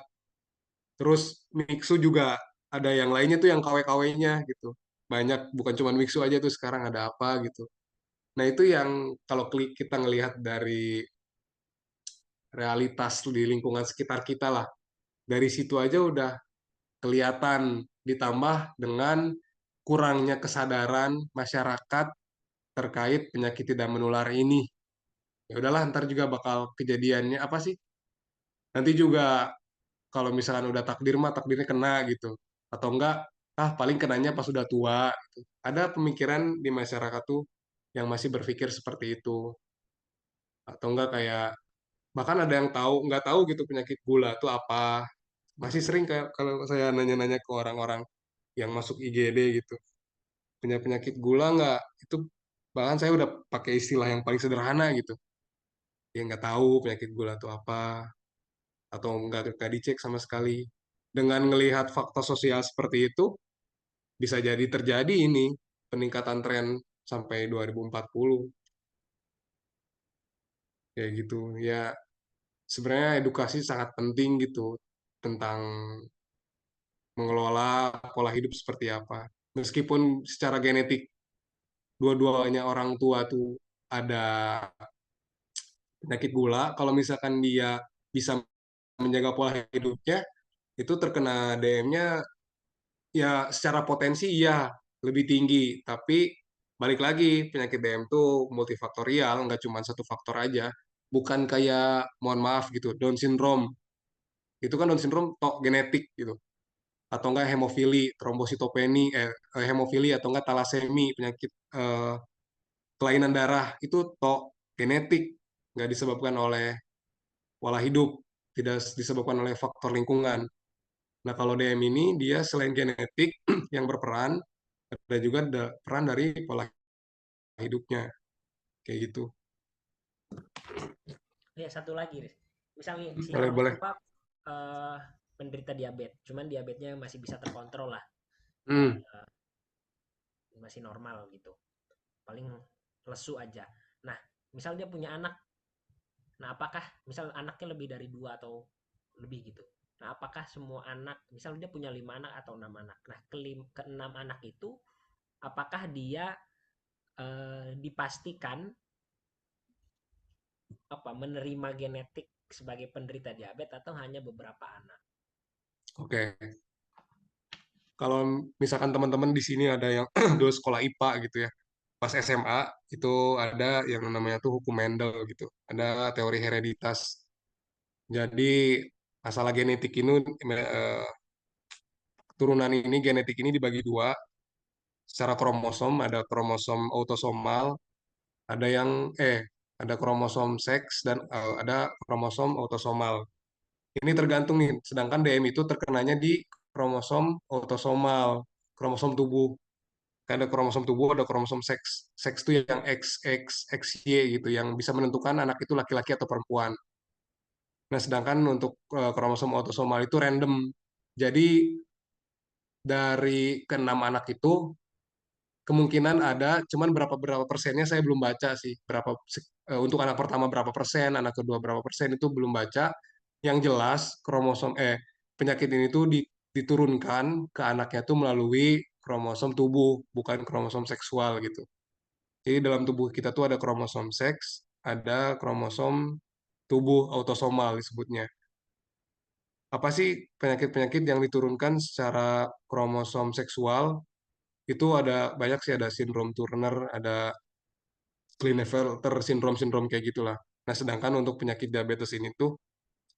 terus Mixu juga ada yang lainnya tuh yang KW-KW-nya gitu. Banyak, bukan cuma Mixu aja tuh sekarang ada apa gitu. Nah, itu yang kalau kita ngelihat dari realitas di lingkungan sekitar kita lah. Dari situ aja udah kelihatan, ditambah dengan kurangnya kesadaran masyarakat terkait penyakit tidak menular ini. Ya udahlah, ntar juga bakal kejadiannya apa sih? Nanti juga kalau misalkan udah takdir mah takdirnya kena gitu. Atau enggak, paling kenanya pas udah tua gitu. Ada pemikiran di masyarakat tuh yang masih berpikir seperti itu. Atau enggak kayak bahkan ada yang tahu nggak tahu gitu penyakit gula itu apa. Masih sering kayak kalau saya nanya-nanya ke orang-orang yang masuk IGD gitu, punya penyakit gula nggak? Itu bahkan saya udah pakai istilah yang paling sederhana gitu. Ya nggak tahu penyakit gula itu apa, atau nggak dicek sama sekali. Dengan melihat fakta sosial seperti itu, bisa jadi terjadi ini peningkatan tren sampai 2040 kayak gitu. Ya sebenarnya edukasi sangat penting gitu tentang mengelola pola hidup seperti apa. Meskipun secara genetik dua-duanya orang tua tuh ada penyakit gula, kalau misalkan dia bisa menjaga pola hidupnya, itu terkena DM-nya ya secara potensi ya lebih tinggi. Tapi balik lagi, penyakit DM tuh multifaktorial, nggak cuma satu faktor aja. Bukan kayak, mohon maaf gitu, Down syndrome. Itu kan Down syndrome tok genetik gitu. Atau enggak hemofili, trombositopeni, hemofili atau enggak talasemi, penyakit kelainan darah itu tok genetik, nggak disebabkan oleh pola hidup, tidak disebabkan oleh faktor lingkungan. Nah, kalau DM ini dia selain genetik yang berperan, ada juga peran dari pola hidupnya, kayak gitu. Ya satu lagi, Riz. Misalnya si Boleh, orang boleh. tua eh, menderita diabetes, cuman diabetesnya masih bisa terkontrol lah, Hmm, masih normal gitu. Paling lesu aja. Nah, misal dia punya anak, nah apakah misal anaknya lebih dari dua atau lebih gitu? Nah, apakah semua anak, misal dia punya 5 anak atau 6 anak, nah keenam anak itu, apakah dia dipastikan apa menerima genetik sebagai penderita diabetes atau hanya beberapa anak? oke. Kalau misalkan teman-teman di sini ada yang dulu sekolah IPA gitu ya, pas SMA itu ada yang namanya tuh hukum Mendel gitu, ada teori hereditas. Jadi masalah genetik ini, turunan ini, genetik ini dibagi dua secara kromosom, ada kromosom autosomal, ada yang ada kromosom seks dan ada kromosom autosomal. Ini tergantung nih, sedangkan DM itu terkenanya di kromosom autosomal, kromosom tubuh. Kan ada kromosom tubuh, ada kromosom seks. Seks itu yang XY gitu, yang bisa menentukan anak itu laki-laki atau perempuan. Nah, sedangkan untuk kromosom autosomal itu random. Jadi dari keenam anak itu kemungkinan ada, cuman berapa berapa persennya saya belum baca sih. Untuk anak pertama berapa persen, anak kedua berapa persen itu belum baca. Yang jelas penyakit ini tuh diturunkan ke anaknya tuh melalui kromosom tubuh, bukan kromosom seksual gitu. Jadi dalam tubuh kita tuh ada kromosom seks, ada kromosom tubuh autosomal disebutnya. Apa sih penyakit-penyakit yang diturunkan secara kromosom seksual? Itu ada banyak sih, ada sindrom Turner, ada Klinefelter sindrom-sindrom kayak gitulah. Nah, sedangkan untuk penyakit diabetes ini tuh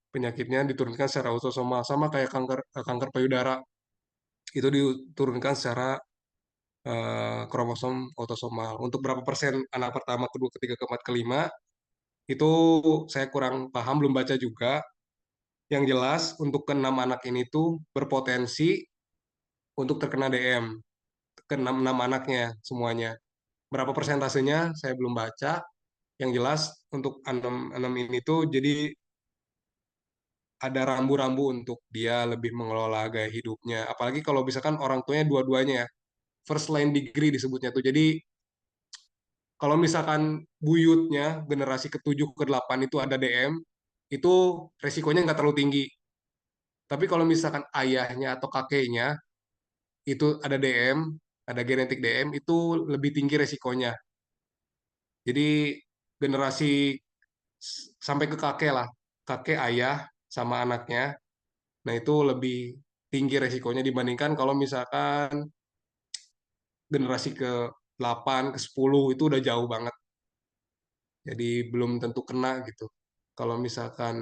penyakitnya diturunkan secara autosomal sama kayak kanker payudara itu diturunkan secara kromosom autosomal. Untuk berapa persen anak pertama, kedua, ketiga, keempat, kelima itu saya kurang paham, belum baca juga. Yang jelas untuk keenam anak ini tuh berpotensi untuk terkena DM, keenam enam anaknya semuanya. Berapa persentasenya saya belum baca. Yang jelas untuk enam enam ini tuh jadi ada rambu-rambu untuk dia lebih mengelola gaya hidupnya. Apalagi kalau misalkan orang tuanya dua-duanya ya, first line degree disebutnya tuh. Jadi kalau misalkan buyutnya generasi ke-7 ke-8 itu ada DM, itu resikonya nggak terlalu tinggi. Tapi kalau misalkan ayahnya atau kakeknya itu ada DM, ada genetik DM, itu lebih tinggi resikonya. Jadi generasi sampai ke kakek lah, kakek, ayah, sama anaknya. Nah, itu lebih tinggi resikonya dibandingkan kalau misalkan generasi ke 8 ke 10 itu udah jauh banget. Jadi belum tentu kena gitu. Kalau misalkan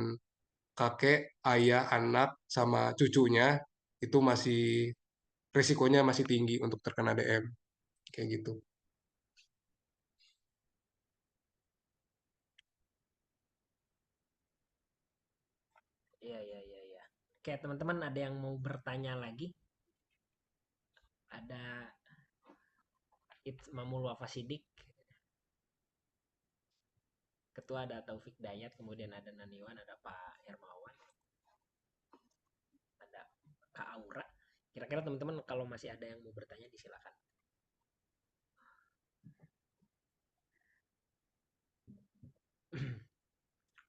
kakek, ayah, anak, sama cucunya itu masih risikonya masih tinggi untuk terkena DM kayak gitu. Iya, iya, iya, iya. Oke, teman-teman ada yang mau bertanya lagi? Ada Mamul Wafasidik, ketua ada Taufik Dayat, kemudian ada Naniwan, ada Pak Hermawan, ada Kak Aura. Kira-kira teman-teman kalau masih ada yang mau bertanya disilakan.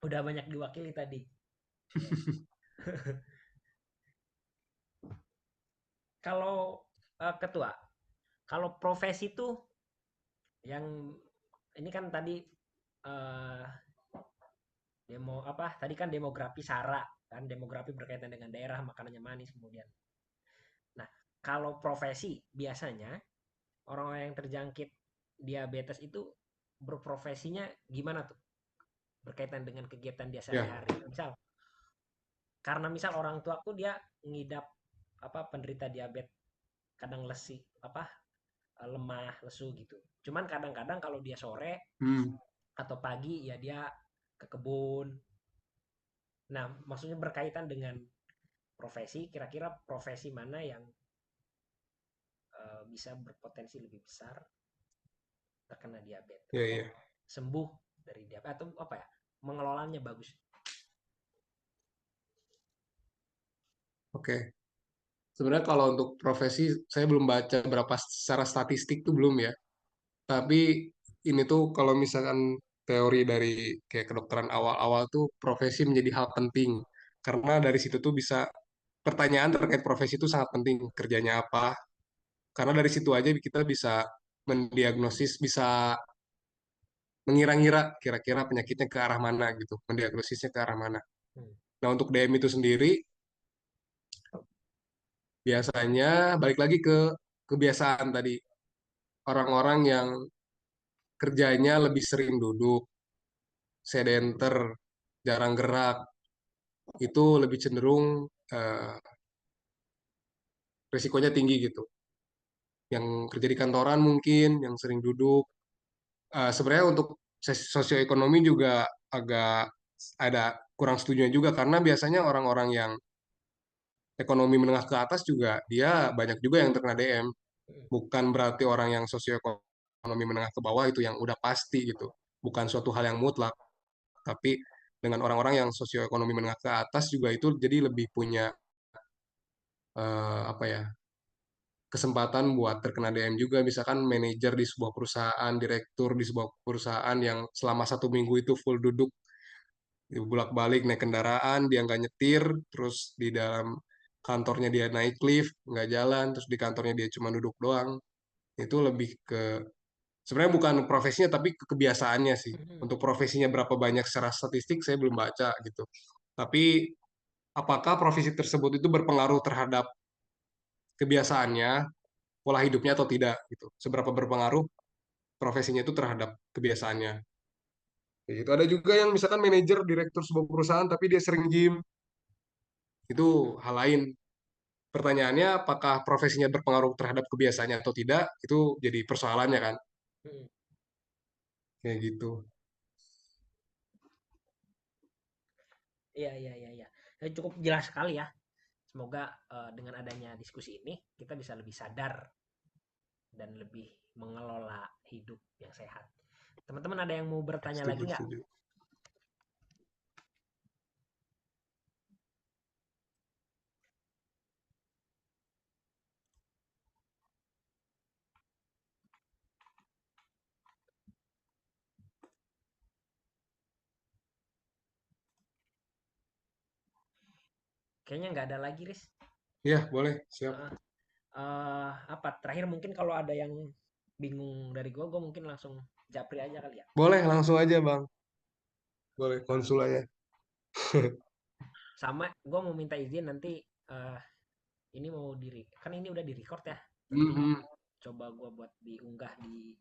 Udah banyak diwakili tadi. Kalau ketua, kalau profesi tuh yang ini kan tadi eh, demo apa? Tadi kan demografi SARA kan demografi berkaitan dengan daerah makanannya manis kemudian. Nah, kalau profesi biasanya orang-orang yang terjangkit diabetes itu berprofesinya gimana tuh? Berkaitan dengan kegiatan dia Ya, sehari-hari. Misal, karena misal orang tuaku dia ngidap apa penderita diabetes kadang lesi apa lemah lesu gitu. Cuman kadang-kadang kalau dia sore hmm, atau pagi ya dia ke kebun. Nah, maksudnya berkaitan dengan profesi, kira-kira profesi mana yang bisa berpotensi lebih besar terkena diabetes ya, atau ya. sembuh dari diabetes atau apa ya mengelolanya bagus. Oke. Sebenarnya kalau untuk profesi, saya belum baca berapa secara statistik tuh belum ya. Tapi ini tuh kalau misalkan teori dari kayak kedokteran awal-awal tuh profesi menjadi hal penting. Karena dari situ tuh bisa pertanyaan terkait profesi itu sangat penting. Kerjanya apa? Karena dari situ aja kita bisa mendiagnosis, bisa mengira-ngira kira-kira penyakitnya ke arah mana gitu. Mendiagnosisnya ke arah mana. Hmm. Nah untuk DM itu sendiri, biasanya balik lagi ke kebiasaan tadi. Orang-orang yang kerjanya lebih sering duduk, sedenter, jarang gerak, itu lebih cenderung eh, risikonya tinggi gitu. Yang kerja di kantoran mungkin, yang sering duduk. Sebenarnya untuk sosioekonomi juga agak ada kurang setuju juga karena biasanya orang-orang yang ekonomi menengah ke atas juga dia banyak juga yang terkena DM. Hmm. Bukan berarti orang yang sosioekonomi menengah ke bawah itu yang udah pasti gitu. Bukan suatu hal yang mutlak. Tapi dengan orang-orang yang sosioekonomi menengah ke atas juga itu jadi lebih punya apa ya kesempatan buat terkena DM juga misalkan manajer di sebuah perusahaan direktur di sebuah perusahaan yang selama 1 minggu itu full duduk bolak-balik naik kendaraan dia nggak nyetir terus di dalam kantornya dia naik lift nggak jalan terus di kantornya dia cuma duduk doang itu lebih ke sebenarnya bukan profesinya tapi kebiasaannya sih Hmm. untuk profesinya berapa banyak secara statistik saya belum baca gitu tapi apakah profesi tersebut itu berpengaruh terhadap kebiasaannya, pola hidupnya atau tidak gitu. Seberapa berpengaruh profesinya itu terhadap kebiasaannya. Kayak gitu. Ada juga yang misalkan manajer, direktur sebuah perusahaan tapi dia sering gym, itu hal lain. Pertanyaannya apakah profesinya berpengaruh terhadap kebiasaannya atau tidak, itu jadi persoalannya kan. Hmm. Kayak gitu. Iya, iya, iya, iya. Cukup jelas sekali ya. Semoga dengan adanya diskusi ini kita bisa lebih sadar dan lebih mengelola hidup yang sehat. Teman-teman ada yang mau bertanya lagi Setuju, nggak? setuju. Kayaknya nggak ada lagi, Riz. Ya, boleh. Siap. Heeh. Apa terakhir mungkin kalau ada yang bingung dari gue mungkin langsung japri aja kali ya. Boleh, langsung aja, Bang. Boleh, konsul aja. Sama, gue mau minta izin nanti eh, ini mau diri kan ini udah di record ya. Nanti Mhm. coba gue buat diunggah di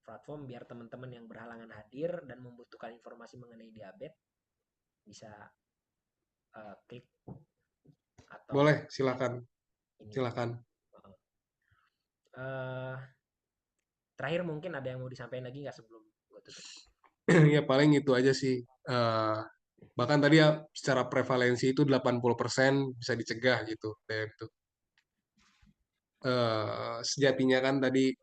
platform biar teman-teman yang berhalangan hadir dan membutuhkan informasi mengenai diabetes bisa klik atau Boleh, silakan. ini. Silakan. Uh, terakhir mungkin ada yang mau disampaikan lagi nggak sebelum gue tutup? Ya paling itu aja sih. Bahkan tadi ya secara prevalensi itu 80% bisa dicegah gitu. DM itu. Sejatinya kan tadi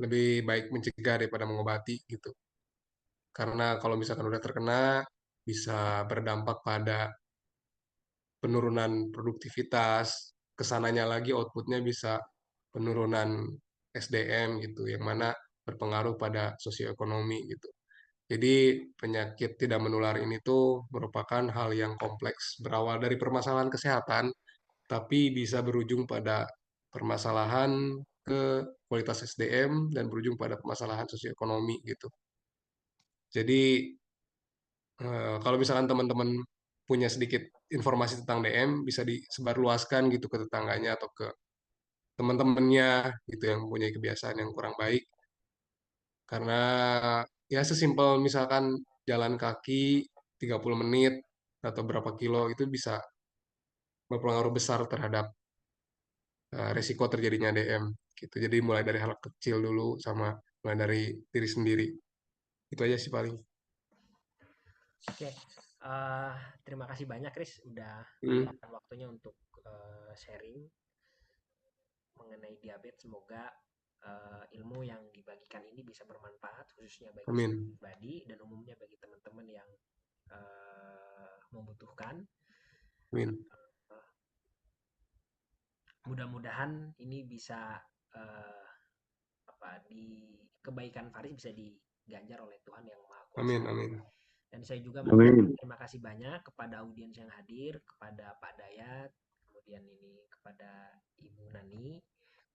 lebih baik mencegah daripada mengobati gitu. Karena kalau misalkan udah terkena bisa berdampak pada penurunan produktivitas, kesananya lagi outputnya bisa penurunan SDM gitu, yang mana berpengaruh pada sosioekonomi gitu. Jadi penyakit tidak menular ini tuh merupakan hal yang kompleks, berawal dari permasalahan kesehatan, tapi bisa berujung pada permasalahan ke kualitas SDM dan berujung pada permasalahan sosioekonomi gitu. Jadi kalau misalkan teman-teman punya sedikit informasi tentang DM, bisa disebarluaskan gitu ke tetangganya atau ke teman-temannya gitu yang mempunyai kebiasaan yang kurang baik. Karena ya sesimpel misalkan jalan kaki 30 menit atau berapa kilo itu bisa berpengaruh besar terhadap resiko terjadinya DM gitu. Jadi mulai dari hal kecil dulu sama mulai dari diri sendiri. Itu aja sih paling. Oke, uh, terima kasih banyak Chris udah Hmm, meluangkan waktunya untuk sharing mengenai diabetes. Semoga ilmu yang dibagikan ini bisa bermanfaat khususnya bagi saya amin. pribadi dan umumnya bagi teman-teman yang membutuhkan. Amin. Uh, mudah-mudahan ini bisa uh, di kebaikan Faris bisa diganjar oleh Tuhan yang Maha Kuasa. Amin. Amin. Dan saya juga mengucapkan terima kasih banyak kepada audiens yang hadir, kepada Pak Dayat, kemudian ini kepada Ibu Nani,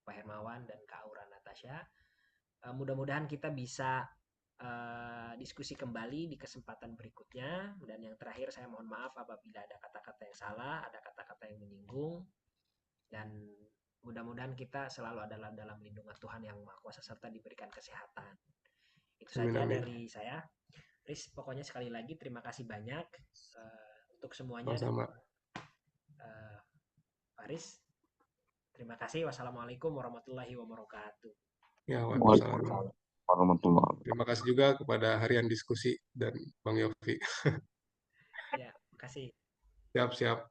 Pak Hermawan, dan Kak Aura Natasha. Mudah-mudahan kita bisa diskusi kembali di kesempatan berikutnya. Dan yang terakhir saya mohon maaf apabila ada kata-kata yang salah, ada kata-kata yang menyinggung. Dan mudah-mudahan kita selalu adalah dalam lindungan Tuhan yang Maha Kuasa serta diberikan kesehatan. Itu Amin. saja Amin. dari saya. Riz, pokoknya sekali lagi terima kasih banyak untuk semuanya dan Sama-sama. Faris. Terima kasih. Wassalamualaikum warahmatullahi wabarakatuh. Ya, Waalaikumsalam. Waalaikumsalam warahmatullahi wabarakatuh. Terima kasih juga kepada Harian Diskusi dan Bang Yofi. Ya, kasih. Siap, siap.